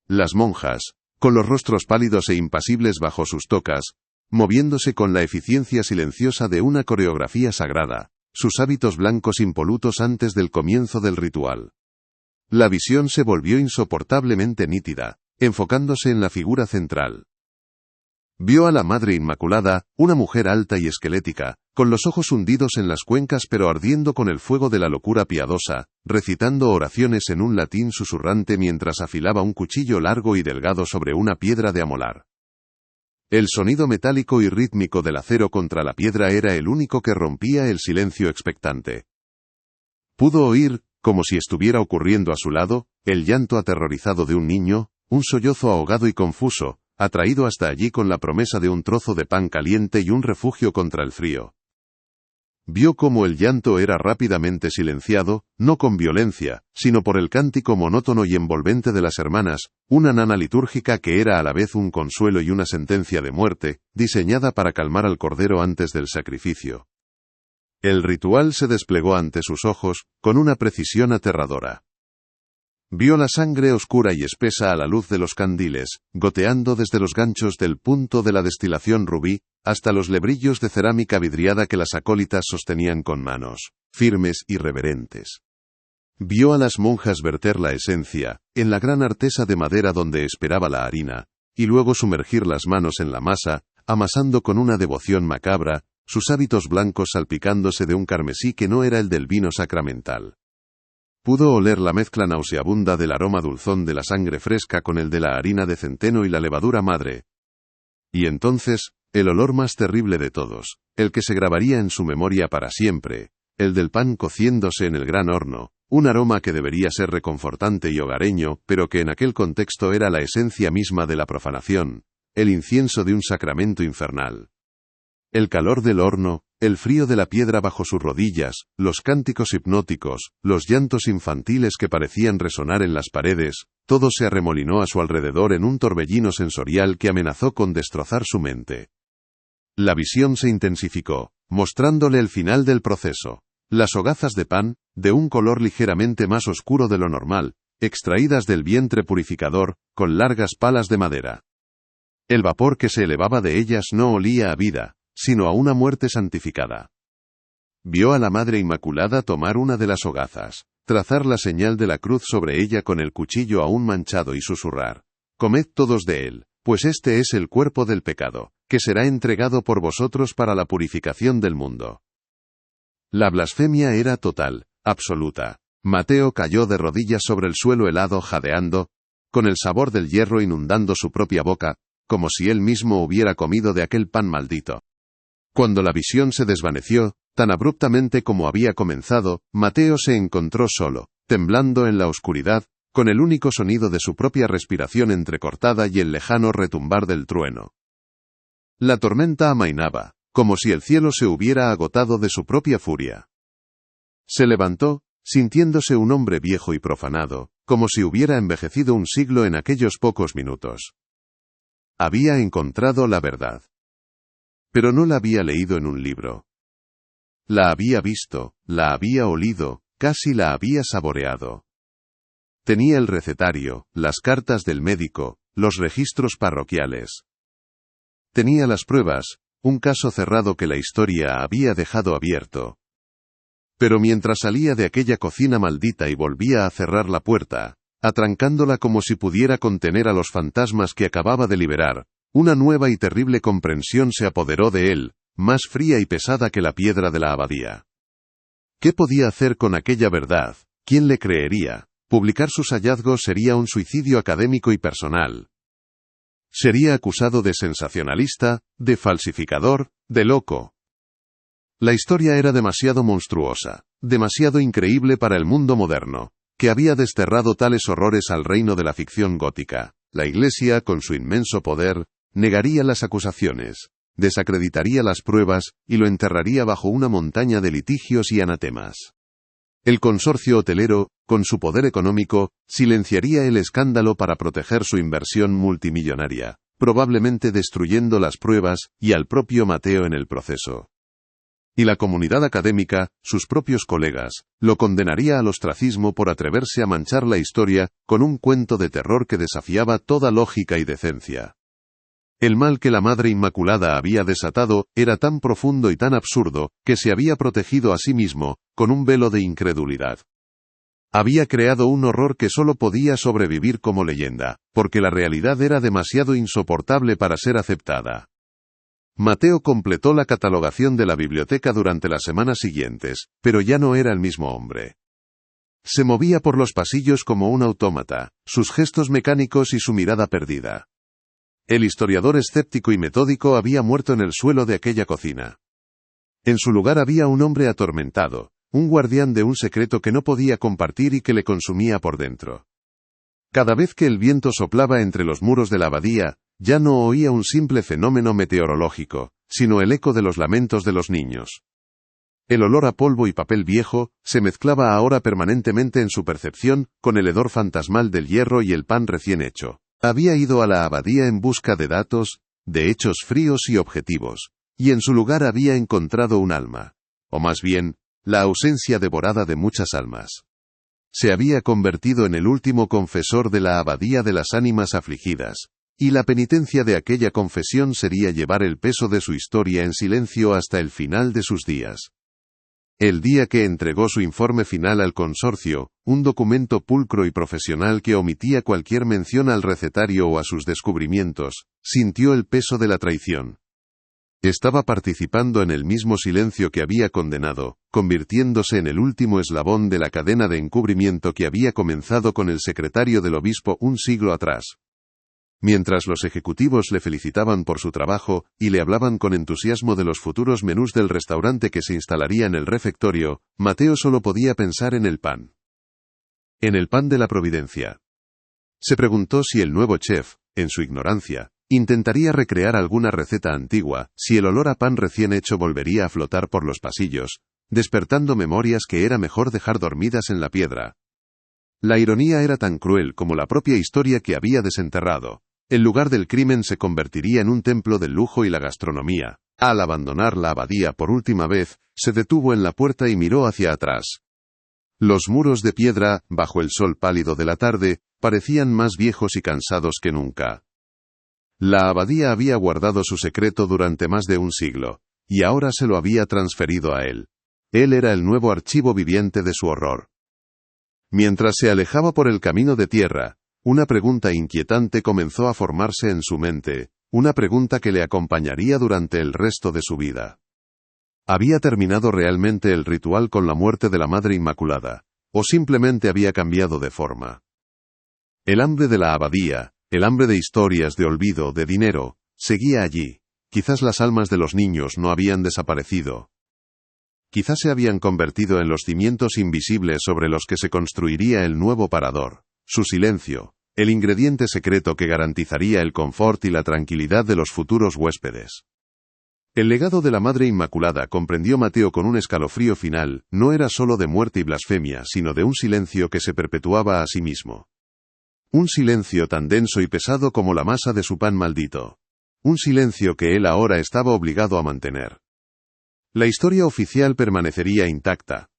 Speaker 1: Las monjas, con los rostros pálidos e impasibles bajo sus tocas, moviéndose con la eficiencia silenciosa de una coreografía sagrada, sus hábitos blancos impolutos antes del comienzo del ritual. La visión se volvió insoportablemente nítida, enfocándose en la figura central. Vio a la Madre Inmaculada, una mujer alta y esquelética, con los ojos hundidos en las cuencas pero ardiendo con el fuego de la locura piadosa, recitando oraciones en un latín susurrante mientras afilaba un cuchillo largo y delgado sobre una piedra de amolar. El sonido metálico y rítmico del acero contra la piedra era el único que rompía el silencio expectante. Pudo oír, como si estuviera ocurriendo a su lado, el llanto aterrorizado de un niño, un sollozo ahogado y confuso, atraído hasta allí con la promesa de un trozo de pan caliente y un refugio contra el frío. Vio cómo el llanto era rápidamente silenciado, no con violencia, sino por el cántico monótono y envolvente de las hermanas, una nana litúrgica que era a la vez un consuelo y una sentencia de muerte, diseñada para calmar al cordero antes del sacrificio. El ritual se desplegó ante sus ojos, con una precisión aterradora. Vio la sangre oscura y espesa a la luz de los candiles, goteando desde los ganchos del punto de la destilación rubí, hasta los lebrillos de cerámica vidriada que las acólitas sostenían con manos firmes y reverentes. Vio a las monjas verter la esencia, en la gran artesa de madera donde esperaba la harina, y luego sumergir las manos en la masa, amasando con una devoción macabra, sus hábitos blancos salpicándose de un carmesí que no era el del vino sacramental. Pudo oler la mezcla nauseabunda del aroma dulzón de la sangre fresca con el de la harina de centeno y la levadura madre. Y entonces, el olor más terrible de todos, el que se grabaría en su memoria para siempre, el del pan cociéndose en el gran horno, un aroma que debería ser reconfortante y hogareño, pero que en aquel contexto era la esencia misma de la profanación, el incienso de un sacramento infernal. El calor del horno, el frío de la piedra bajo sus rodillas, los cánticos hipnóticos, los llantos infantiles que parecían resonar en las paredes, todo se arremolinó a su alrededor en un torbellino sensorial que amenazó con destrozar su mente. La visión se intensificó, mostrándole el final del proceso. Las hogazas de pan, de un color ligeramente más oscuro de lo normal, extraídas del vientre purificador, con largas palas de madera. El vapor que se elevaba de ellas no olía a vida, sino a una muerte santificada. Vio a la Madre Inmaculada tomar una de las hogazas, trazar la señal de la cruz sobre ella con el cuchillo aún manchado y susurrar: «Comed todos de él, pues este es el cuerpo del pecado, que será entregado por vosotros para la purificación del mundo». La blasfemia era total, absoluta. Mateo cayó de rodillas sobre el suelo helado jadeando, con el sabor del hierro inundando su propia boca, como si él mismo hubiera comido de aquel pan maldito. Cuando la visión se desvaneció, tan abruptamente como había comenzado, Mateo se encontró solo, temblando en la oscuridad, con el único sonido de su propia respiración entrecortada y el lejano retumbar del trueno. La tormenta amainaba, como si el cielo se hubiera agotado de su propia furia. Se levantó, sintiéndose un hombre viejo y profanado, como si hubiera envejecido un siglo en aquellos pocos minutos. Había encontrado la verdad. Pero no la había leído en un libro. La había visto, la había olido, casi la había saboreado. Tenía el recetario, las cartas del médico, los registros parroquiales. Tenía las pruebas, un caso cerrado que la historia había dejado abierto. Pero mientras salía de aquella cocina maldita y volvía a cerrar la puerta, atrancándola como si pudiera contener a los fantasmas que acababa de liberar, una nueva y terrible comprensión se apoderó de él, más fría y pesada que la piedra de la abadía. ¿Qué podía hacer con aquella verdad? ¿Quién le creería? Publicar sus hallazgos sería un suicidio académico y personal. Sería acusado de sensacionalista, de falsificador, de loco. La historia era demasiado monstruosa, demasiado increíble para el mundo moderno, que había desterrado tales horrores al reino de la ficción gótica. La Iglesia, con su inmenso poder, negaría las acusaciones, desacreditaría las pruebas, y lo enterraría bajo una montaña de litigios y anatemas. El consorcio hotelero, con su poder económico, silenciaría el escándalo para proteger su inversión multimillonaria, probablemente destruyendo las pruebas y al propio Mateo en el proceso. Y la comunidad académica, sus propios colegas, lo condenaría al ostracismo por atreverse a manchar la historia con un cuento de terror que desafiaba toda lógica y decencia. El mal que la Madre Inmaculada había desatado era tan profundo y tan absurdo que se había protegido a sí mismo con un velo de incredulidad. Había creado un horror que solo podía sobrevivir como leyenda, porque la realidad era demasiado insoportable para ser aceptada. Mateo completó la catalogación de la biblioteca durante las semanas siguientes, pero ya no era el mismo hombre. Se movía por los pasillos como un autómata, sus gestos mecánicos y su mirada perdida. El historiador escéptico y metódico había muerto en el suelo de aquella cocina. En su lugar había un hombre atormentado, un guardián de un secreto que no podía compartir y que le consumía por dentro. Cada vez que el viento soplaba entre los muros de la abadía, ya no oía un simple fenómeno meteorológico, sino el eco de los lamentos de los niños. El olor a polvo y papel viejo se mezclaba ahora permanentemente en su percepción con el hedor fantasmal del hierro y el pan recién hecho. Había ido a la abadía en busca de datos, de hechos fríos y objetivos, y en su lugar había encontrado un alma, o más bien, la ausencia devorada de muchas almas. Se había convertido en el último confesor de la abadía de las ánimas afligidas, y la penitencia de aquella confesión sería llevar el peso de su historia en silencio hasta el final de sus días. El día que entregó su informe final al consorcio, un documento pulcro y profesional que omitía cualquier mención al recetario o a sus descubrimientos, sintió el peso de la traición. Estaba participando en el mismo silencio que había condenado, convirtiéndose en el último eslabón de la cadena de encubrimiento que había comenzado con el secretario del obispo un siglo atrás. Mientras los ejecutivos le felicitaban por su trabajo, y le hablaban con entusiasmo de los futuros menús del restaurante que se instalaría en el refectorio, Mateo solo podía pensar en el pan. En el pan de la providencia. Se preguntó si el nuevo chef, en su ignorancia, intentaría recrear alguna receta antigua, si el olor a pan recién hecho volvería a flotar por los pasillos, despertando memorias que era mejor dejar dormidas en la piedra. La ironía era tan cruel como la propia historia que había desenterrado. El lugar del crimen se convertiría en un templo del lujo y la gastronomía. Al abandonar la abadía por última vez, se detuvo en la puerta y miró hacia atrás. Los muros de piedra, bajo el sol pálido de la tarde, parecían más viejos y cansados que nunca. La abadía había guardado su secreto durante más de un siglo, y ahora se lo había transferido a él. Él era el nuevo archivo viviente de su horror. Mientras se alejaba por el camino de tierra, una pregunta inquietante comenzó a formarse en su mente, una pregunta que le acompañaría durante el resto de su vida. ¿Había terminado realmente el ritual con la muerte de la Madre Inmaculada, o simplemente había cambiado de forma? El hambre de la abadía, el hambre de historias, de olvido, de dinero, seguía allí. Quizás las almas de los niños no habían desaparecido. Quizás se habían convertido en los cimientos invisibles sobre los que se construiría el nuevo parador. Su silencio, el ingrediente secreto que garantizaría el confort y la tranquilidad de los futuros huéspedes. El legado de la Madre Inmaculada, comprendió Mateo con un escalofrío final, no era solo de muerte y blasfemia, sino de un silencio que se perpetuaba a sí mismo. Un silencio tan denso y pesado como la masa de su pan maldito. Un silencio que él ahora estaba obligado a mantener. La historia oficial permanecería intacta.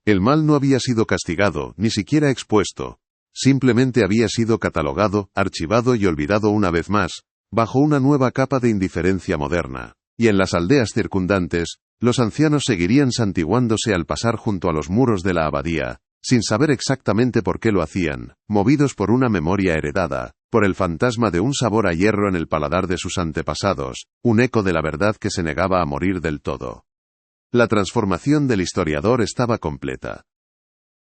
Speaker 1: El mal no había sido castigado, ni siquiera expuesto. Simplemente había sido catalogado, archivado y olvidado una vez más, bajo una nueva capa de indiferencia moderna. Y en las aldeas circundantes, los ancianos seguirían santiguándose al pasar junto a los muros de la abadía, sin saber exactamente por qué lo hacían, movidos por una memoria heredada, por el fantasma de un sabor a hierro en el paladar de sus antepasados, un eco de la verdad que se negaba a morir del todo. La transformación del historiador estaba completa.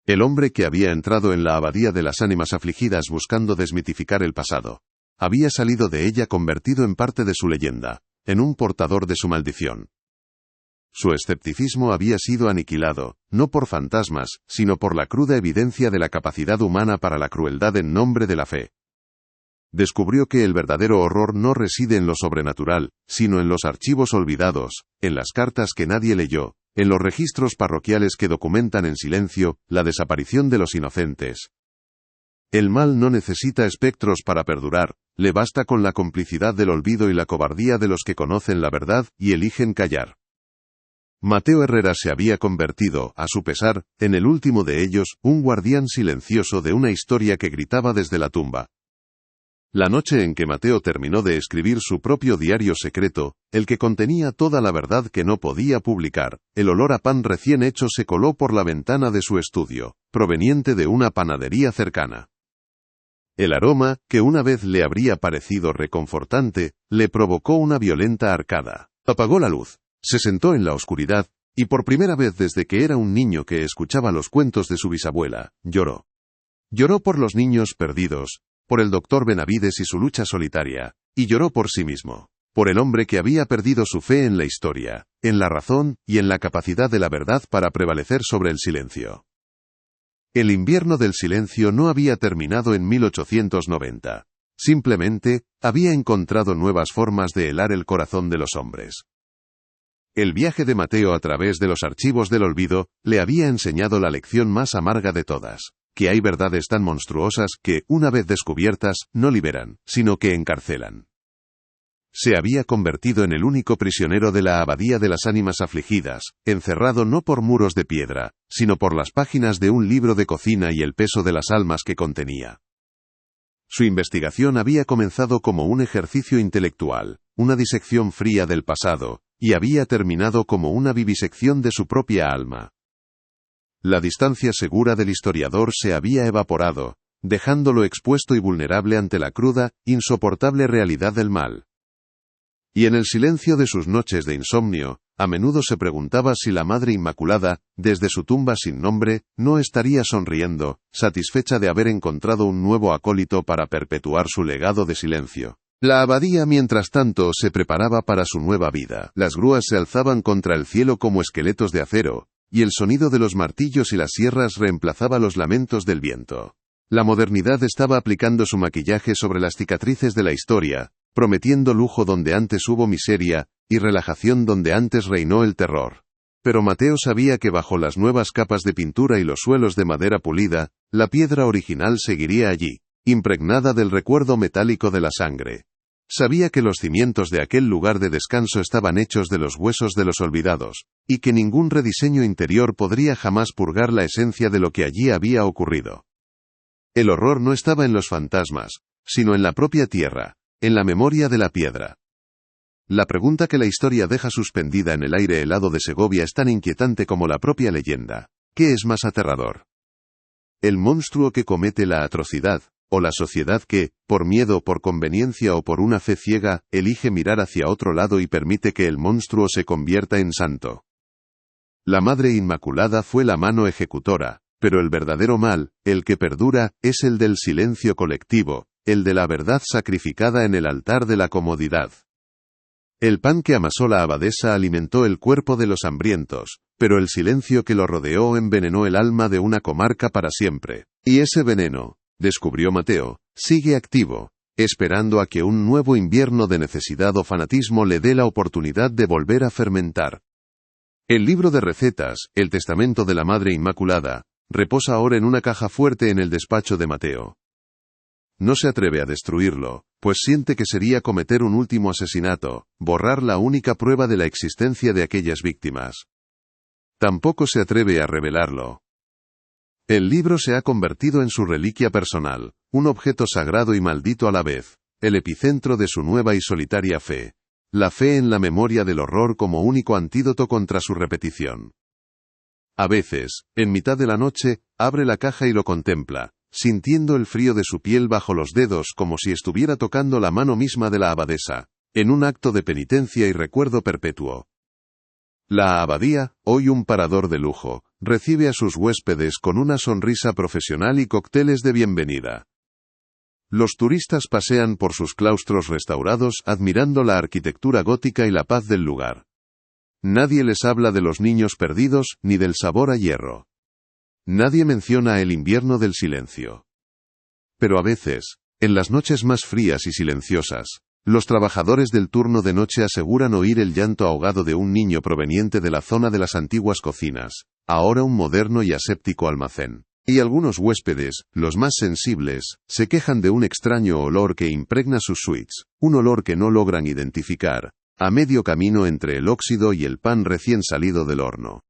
Speaker 1: El hombre que había entrado en la abadía de las ánimas afligidas buscando desmitificar el pasado, había salido de ella convertido en parte de su leyenda, en un portador de su maldición. Su escepticismo había sido aniquilado, no por fantasmas, sino por la cruda evidencia de la capacidad humana para la crueldad en nombre de la fe. Descubrió que el verdadero horror no reside en lo sobrenatural, sino en los archivos olvidados, en las cartas que nadie leyó, en los registros parroquiales que documentan en silencio la desaparición de los inocentes. El mal no necesita espectros para perdurar, le basta con la complicidad del olvido y la cobardía de los que conocen la verdad y eligen callar. Mateo Herrera se había convertido, a su pesar, en el último de ellos, un guardián silencioso de una historia que gritaba desde la tumba. La noche en que Mateo terminó de escribir su propio diario secreto, el que contenía toda la verdad que no podía publicar, el olor a pan recién hecho se coló por la ventana de su estudio, proveniente de una panadería cercana. El aroma, que una vez le habría parecido reconfortante, le provocó una violenta arcada. Apagó la luz, se sentó en la oscuridad, y por primera vez desde que era un niño que escuchaba los cuentos de su bisabuela, lloró. Lloró por los niños perdidos, por el doctor Benavides y su lucha solitaria, y lloró por sí mismo, por el hombre que había perdido su fe en la historia, en la razón y en la capacidad de la verdad para prevalecer sobre el silencio. El invierno del silencio no había terminado en 1890. Simplemente, había encontrado nuevas formas de helar el corazón de los hombres. El viaje de Mateo a través de los archivos del olvido le había enseñado la lección más amarga de todas, que hay verdades tan monstruosas que, una vez descubiertas, no liberan, sino que encarcelan. Se había convertido en el único prisionero de la abadía de las ánimas afligidas, encerrado no por muros de piedra, sino por las páginas de un libro de cocina y el peso de las almas que contenía. Su investigación había comenzado como un ejercicio intelectual, una disección fría del pasado, y había terminado como una vivisección de su propia alma. La distancia segura del historiador se había evaporado, dejándolo expuesto y vulnerable ante la cruda, insoportable realidad del mal. Y en el silencio de sus noches de insomnio, a menudo se preguntaba si la Madre Inmaculada, desde su tumba sin nombre, no estaría sonriendo, satisfecha de haber encontrado un nuevo acólito para perpetuar su legado de silencio. La abadía, mientras tanto, se preparaba para su nueva vida. Las grúas se alzaban contra el cielo como esqueletos de acero, y el sonido de los martillos y las sierras reemplazaba los lamentos del viento. La modernidad estaba aplicando su maquillaje sobre las cicatrices de la historia, prometiendo lujo donde antes hubo miseria, y relajación donde antes reinó el terror. Pero Mateo sabía que bajo las nuevas capas de pintura y los suelos de madera pulida, la piedra original seguiría allí, impregnada del recuerdo metálico de la sangre. Sabía que los cimientos de aquel lugar de descanso estaban hechos de los huesos de los olvidados, y que ningún rediseño interior podría jamás purgar la esencia de lo que allí había ocurrido. El horror no estaba en los fantasmas, sino en la propia tierra, en la memoria de la piedra. La pregunta que la historia deja suspendida en el aire helado de Segovia es tan inquietante como la propia leyenda. ¿Qué es más aterrador? ¿El monstruo que comete la atrocidad, o la sociedad que, por miedo, por conveniencia o por una fe ciega, elige mirar hacia otro lado y permite que el monstruo se convierta en santo? La Madre Inmaculada fue la mano ejecutora, pero el verdadero mal, el que perdura, es el del silencio colectivo, el de la verdad sacrificada en el altar de la comodidad. El pan que amasó la abadesa alimentó el cuerpo de los hambrientos, pero el silencio que lo rodeó envenenó el alma de una comarca para siempre. Y ese veneno, descubrió Mateo, sigue activo, esperando a que un nuevo invierno de necesidad o fanatismo le dé la oportunidad de volver a fermentar. El libro de recetas, el testamento de la Madre Inmaculada, reposa ahora en una caja fuerte en el despacho de Mateo. No se atreve a destruirlo, pues siente que sería cometer un último asesinato, borrar la única prueba de la existencia de aquellas víctimas. Tampoco se atreve a revelarlo. El libro se ha convertido en su reliquia personal, un objeto sagrado y maldito a la vez, el epicentro de su nueva y solitaria fe, la fe en la memoria del horror como único antídoto contra su repetición. A veces, en mitad de la noche, abre la caja y lo contempla, sintiendo el frío de su piel bajo los dedos como si estuviera tocando la mano misma de la abadesa, en un acto de penitencia y recuerdo perpetuo. La abadía, hoy un parador de lujo, recibe a sus huéspedes con una sonrisa profesional y cócteles de bienvenida. Los turistas pasean por sus claustros restaurados admirando la arquitectura gótica y la paz del lugar. Nadie les habla de los niños perdidos ni del sabor a hierro. Nadie menciona el invierno del silencio. Pero a veces, en las noches más frías y silenciosas, Los trabajadores del turno de noche aseguran oír el llanto ahogado de un niño proveniente de la zona de las antiguas cocinas, ahora un moderno y aséptico almacén. Y algunos huéspedes, los más sensibles, se quejan de un extraño olor que impregna sus suites, un olor que no logran identificar, a medio camino entre el óxido y el pan recién salido del horno.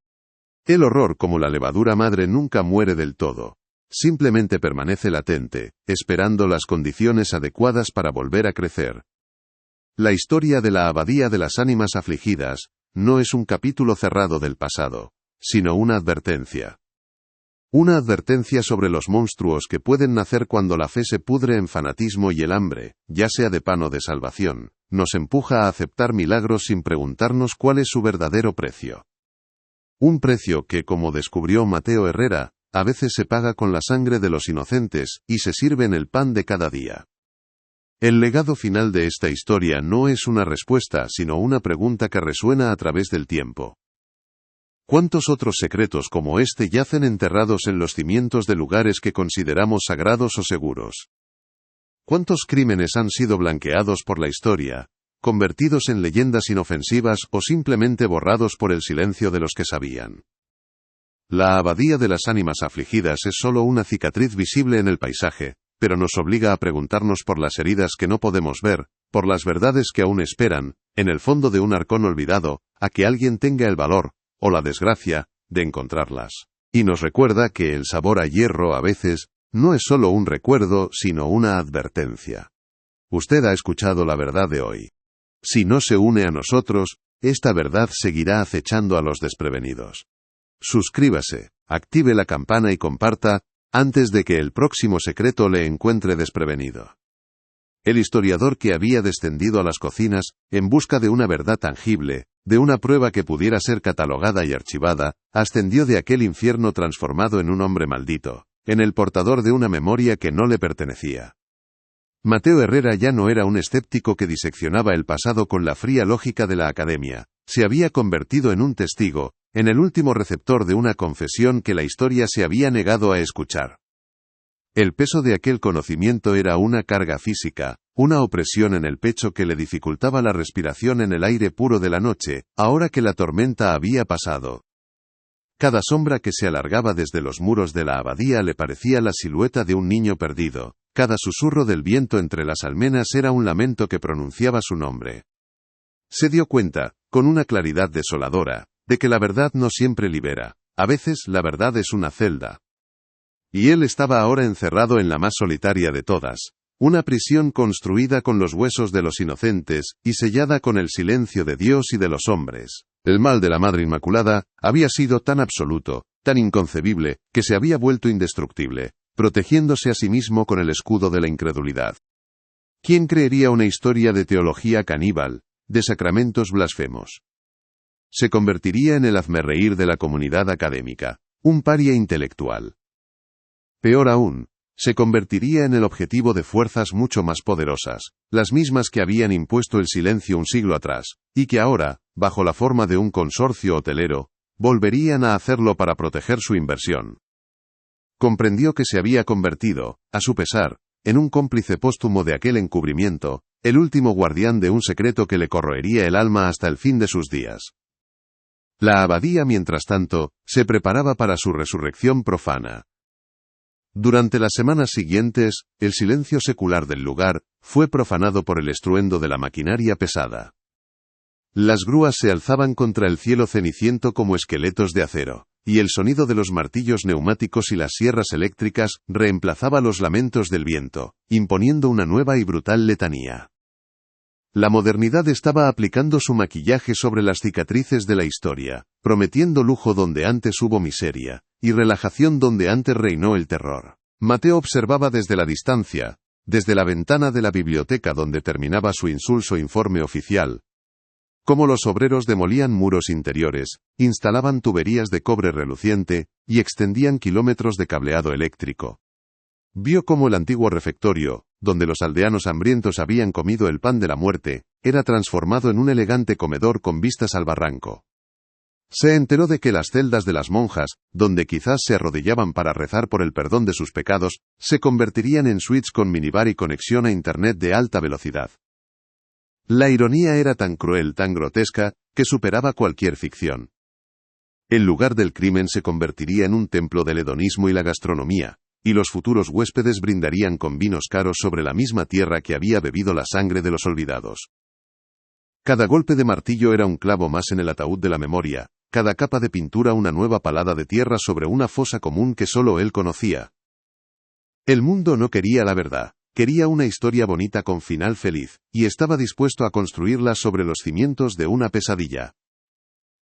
Speaker 1: El horror, como la levadura madre, nunca muere del todo. Simplemente permanece latente, esperando las condiciones adecuadas para volver a crecer. La historia de la Abadía de las Ánimas Afligidas no es un capítulo cerrado del pasado, sino una advertencia. Una advertencia sobre los monstruos que pueden nacer cuando la fe se pudre en fanatismo y el hambre, ya sea de pan o de salvación, nos empuja a aceptar milagros sin preguntarnos cuál es su verdadero precio. Un precio que, como descubrió Mateo Herrera, a veces se paga con la sangre de los inocentes y se sirve en el pan de cada día. El legado final de esta historia no es una respuesta, sino una pregunta que resuena a través del tiempo. ¿Cuántos otros secretos como este yacen enterrados en los cimientos de lugares que consideramos sagrados o seguros? ¿Cuántos crímenes han sido blanqueados por la historia, convertidos en leyendas inofensivas o simplemente borrados por el silencio de los que sabían? La Abadía de las Ánimas Afligidas es solo una cicatriz visible en el paisaje, pero nos obliga a preguntarnos por las heridas que no podemos ver, por las verdades que aún esperan, en el fondo de un arcón olvidado, a que alguien tenga el valor, o la desgracia, de encontrarlas. Y nos recuerda que el sabor a hierro a veces no es solo un recuerdo, sino una advertencia. Usted ha escuchado la verdad de hoy. Si no se une a nosotros, esta verdad seguirá acechando a los desprevenidos. Suscríbase, active la campana y comparta, antes de que el próximo secreto le encuentre desprevenido. El historiador que había descendido a las cocinas, en busca de una verdad tangible, de una prueba que pudiera ser catalogada y archivada, ascendió de aquel infierno transformado en un hombre maldito, en el portador de una memoria que no le pertenecía. Mateo Herrera ya no era un escéptico que diseccionaba el pasado con la fría lógica de la academia, se había convertido en un testigo, en el último receptor de una confesión que la historia se había negado a escuchar. El peso de aquel conocimiento era una carga física, una opresión en el pecho que le dificultaba la respiración en el aire puro de la noche, ahora que la tormenta había pasado. Cada sombra que se alargaba desde los muros de la abadía le parecía la silueta de un niño perdido, cada susurro del viento entre las almenas era un lamento que pronunciaba su nombre. Se dio cuenta, con una claridad desoladora, de que la verdad no siempre libera, a veces la verdad es una celda. Y él estaba ahora encerrado en la más solitaria de todas, una prisión construida con los huesos de los inocentes, y sellada con el silencio de Dios y de los hombres. El mal de la Madre Inmaculada había sido tan absoluto, tan inconcebible, que se había vuelto indestructible, protegiéndose a sí mismo con el escudo de la incredulidad. ¿Quién creería una historia de teología caníbal, de sacramentos blasfemos? Se convertiría en el hazmerreír de la comunidad académica, un paria intelectual. Peor aún, se convertiría en el objetivo de fuerzas mucho más poderosas, las mismas que habían impuesto el silencio un siglo atrás, y que ahora, bajo la forma de un consorcio hotelero, volverían a hacerlo para proteger su inversión. Comprendió que se había convertido, a su pesar, en un cómplice póstumo de aquel encubrimiento, el último guardián de un secreto que le corroería el alma hasta el fin de sus días. La abadía, mientras tanto, se preparaba para su resurrección profana. Durante las semanas siguientes, el silencio secular del lugar fue profanado por el estruendo de la maquinaria pesada. Las grúas se alzaban contra el cielo ceniciento como esqueletos de acero, y el sonido de los martillos neumáticos y las sierras eléctricas reemplazaba los lamentos del viento, imponiendo una nueva y brutal letanía. La modernidad estaba aplicando su maquillaje sobre las cicatrices de la historia, prometiendo lujo donde antes hubo miseria, y relajación donde antes reinó el terror. Mateo observaba desde la distancia, desde la ventana de la biblioteca donde terminaba su insulso informe oficial, cómo los obreros demolían muros interiores, instalaban tuberías de cobre reluciente, y extendían kilómetros de cableado eléctrico. Vio cómo el antiguo refectorio, donde los aldeanos hambrientos habían comido el pan de la muerte, era transformado en un elegante comedor con vistas al barranco. Se enteró de que las celdas de las monjas, donde quizás se arrodillaban para rezar por el perdón de sus pecados, se convertirían en suites con minibar y conexión a Internet de alta velocidad. La ironía era tan cruel, tan grotesca, que superaba cualquier ficción. El lugar del crimen se convertiría en un templo del hedonismo y la gastronomía, y los futuros huéspedes brindarían con vinos caros sobre la misma tierra que había bebido la sangre de los olvidados. Cada golpe de martillo era un clavo más en el ataúd de la memoria, cada capa de pintura una nueva palada de tierra sobre una fosa común que solo él conocía. El mundo no quería la verdad, quería una historia bonita con final feliz, y estaba dispuesto a construirla sobre los cimientos de una pesadilla.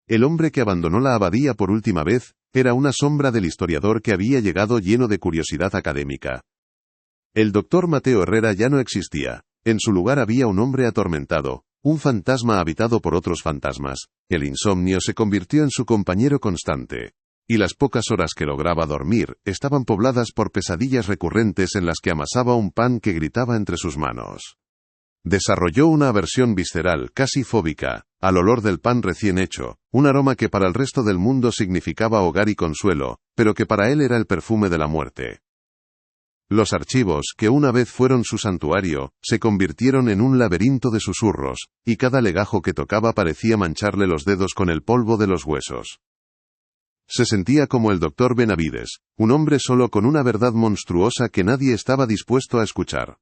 Speaker 1: El hombre que abandonó la abadía por última vez, era una sombra del historiador que había llegado lleno de curiosidad académica. El doctor Mateo Herrera ya no existía, en su lugar había un hombre atormentado, un fantasma habitado por otros fantasmas. El insomnio se convirtió en su compañero constante, y las pocas horas que lograba dormir estaban pobladas por pesadillas recurrentes en las que amasaba un pan que gritaba entre sus manos. Desarrolló una aversión visceral, casi fóbica, al olor del pan recién hecho, un aroma que para el resto del mundo significaba hogar y consuelo, pero que para él era el perfume de la muerte. Los archivos, que una vez fueron su santuario, se convirtieron en un laberinto de susurros, y cada legajo que tocaba parecía mancharle los dedos con el polvo de los huesos. Se sentía como el doctor Benavides, un hombre solo con una verdad monstruosa que nadie estaba dispuesto a escuchar.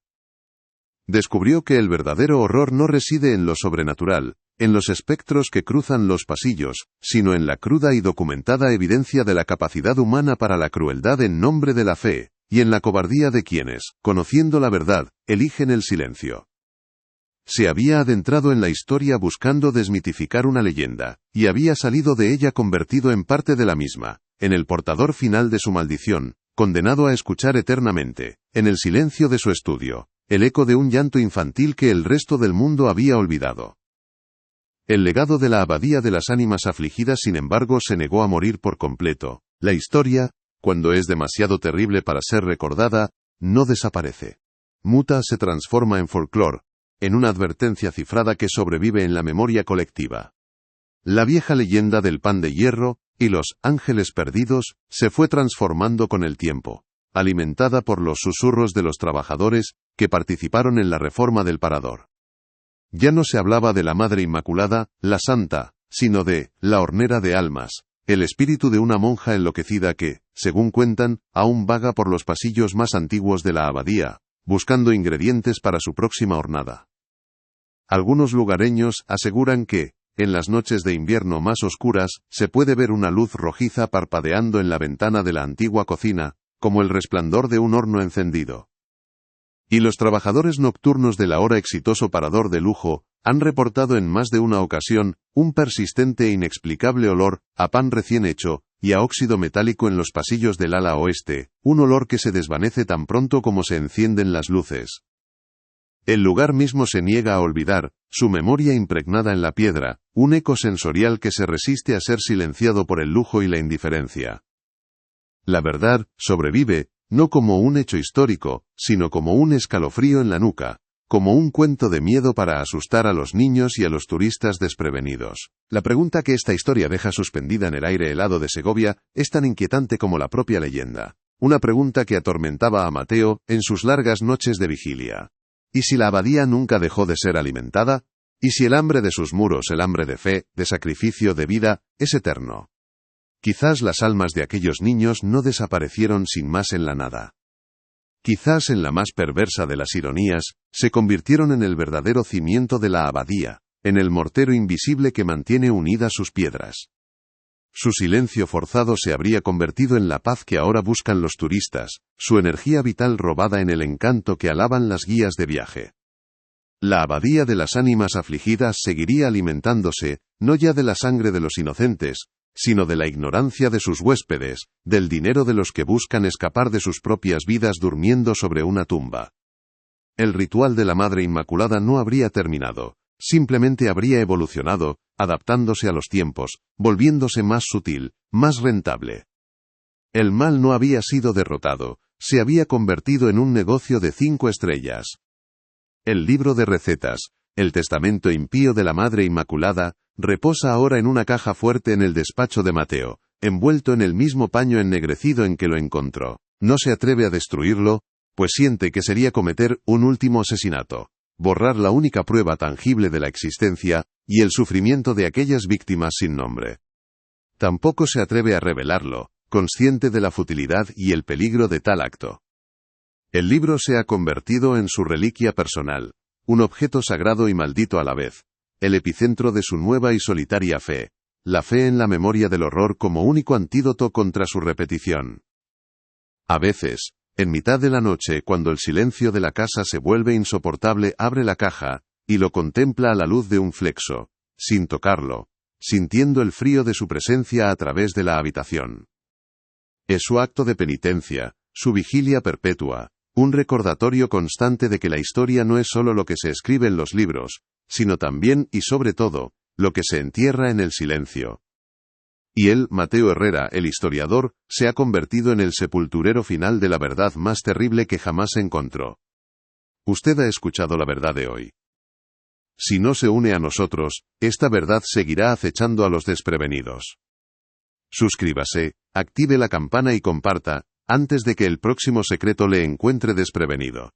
Speaker 1: Descubrió que el verdadero horror no reside en lo sobrenatural, en los espectros que cruzan los pasillos, sino en la cruda y documentada evidencia de la capacidad humana para la crueldad en nombre de la fe, y en la cobardía de quienes, conociendo la verdad, eligen el silencio. Se había adentrado en la historia buscando desmitificar una leyenda, y había salido de ella convertido en parte de la misma, en el portador final de su maldición, condenado a escuchar eternamente, en el silencio de su estudio, el eco de un llanto infantil que el resto del mundo había olvidado. El legado de la Abadía de las Ánimas Afligidas, sin embargo, se negó a morir por completo. La historia, cuando es demasiado terrible para ser recordada, no desaparece. Muta, se transforma en folclore, en una advertencia cifrada que sobrevive en la memoria colectiva. La vieja leyenda del pan de hierro y los ángeles perdidos se fue transformando con el tiempo, alimentada por los susurros de los trabajadores que participaron en la reforma del parador. Ya no se hablaba de la Madre Inmaculada, la Santa, sino de la Hornera de Almas, el espíritu de una monja enloquecida que, según cuentan, aún vaga por los pasillos más antiguos de la abadía, buscando ingredientes para su próxima hornada. Algunos lugareños aseguran que, en las noches de invierno más oscuras, se puede ver una luz rojiza parpadeando en la ventana de la antigua cocina, como el resplandor de un horno encendido. Y los trabajadores nocturnos del ahora exitoso parador de lujo han reportado en más de una ocasión un persistente e inexplicable olor a pan recién hecho y a óxido metálico en los pasillos del ala oeste, un olor que se desvanece tan pronto como se encienden las luces. El lugar mismo se niega a olvidar, su memoria impregnada en la piedra, un eco sensorial que se resiste a ser silenciado por el lujo y la indiferencia. La verdad sobrevive, no como un hecho histórico, sino como un escalofrío en la nuca, como un cuento de miedo para asustar a los niños y a los turistas desprevenidos. La pregunta que esta historia deja suspendida en el aire helado de Segovia es tan inquietante como la propia leyenda. Una pregunta que atormentaba a Mateo en sus largas noches de vigilia. ¿Y si la abadía nunca dejó de ser alimentada? ¿Y si el hambre de sus muros, el hambre de fe, de sacrificio, de vida, es eterno? Quizás las almas de aquellos niños no desaparecieron sin más en la nada. Quizás en la más perversa de las ironías, se convirtieron en el verdadero cimiento de la abadía, en el mortero invisible que mantiene unidas sus piedras. Su silencio forzado se habría convertido en la paz que ahora buscan los turistas, su energía vital robada en el encanto que alaban las guías de viaje. La Abadía de las Ánimas Afligidas seguiría alimentándose, no ya de la sangre de los inocentes, sino de la ignorancia de sus huéspedes, del dinero de los que buscan escapar de sus propias vidas durmiendo sobre una tumba. El ritual de la Madre Inmaculada no habría terminado, simplemente habría evolucionado, adaptándose a los tiempos, volviéndose más sutil, más rentable. El mal no había sido derrotado, se había convertido en un negocio de 5 estrellas. El libro de recetas, el testamento impío de la Madre Inmaculada, reposa ahora en una caja fuerte en el despacho de Mateo, envuelto en el mismo paño ennegrecido en que lo encontró. No se atreve a destruirlo, pues siente que sería cometer un último asesinato. borrar la única prueba tangible de la existencia, y el sufrimiento de aquellas víctimas sin nombre. Tampoco se atreve a revelarlo, consciente de la futilidad y el peligro de tal acto. El libro se ha convertido en su reliquia personal, un objeto sagrado y maldito a la vez, el epicentro de su nueva y solitaria fe, la fe en la memoria del horror como único antídoto contra su repetición. A veces, en mitad de la noche, cuando el silencio de la casa se vuelve insoportable, abre la caja, y lo contempla a la luz de un flexo, sin tocarlo, sintiendo el frío de su presencia a través de la habitación. Es su acto de penitencia, su vigilia perpetua, un recordatorio constante de que la historia no es solo lo que se escribe en los libros, sino también, y sobre todo, lo que se entierra en el silencio. Y él, Mateo Herrera, el historiador, se ha convertido en el sepulturero final de la verdad más terrible que jamás encontró. Usted ha escuchado la verdad de hoy. Si no se une a nosotros, esta verdad seguirá acechando a los desprevenidos. Suscríbase, active la campana y comparta, antes de que el próximo secreto le encuentre desprevenido.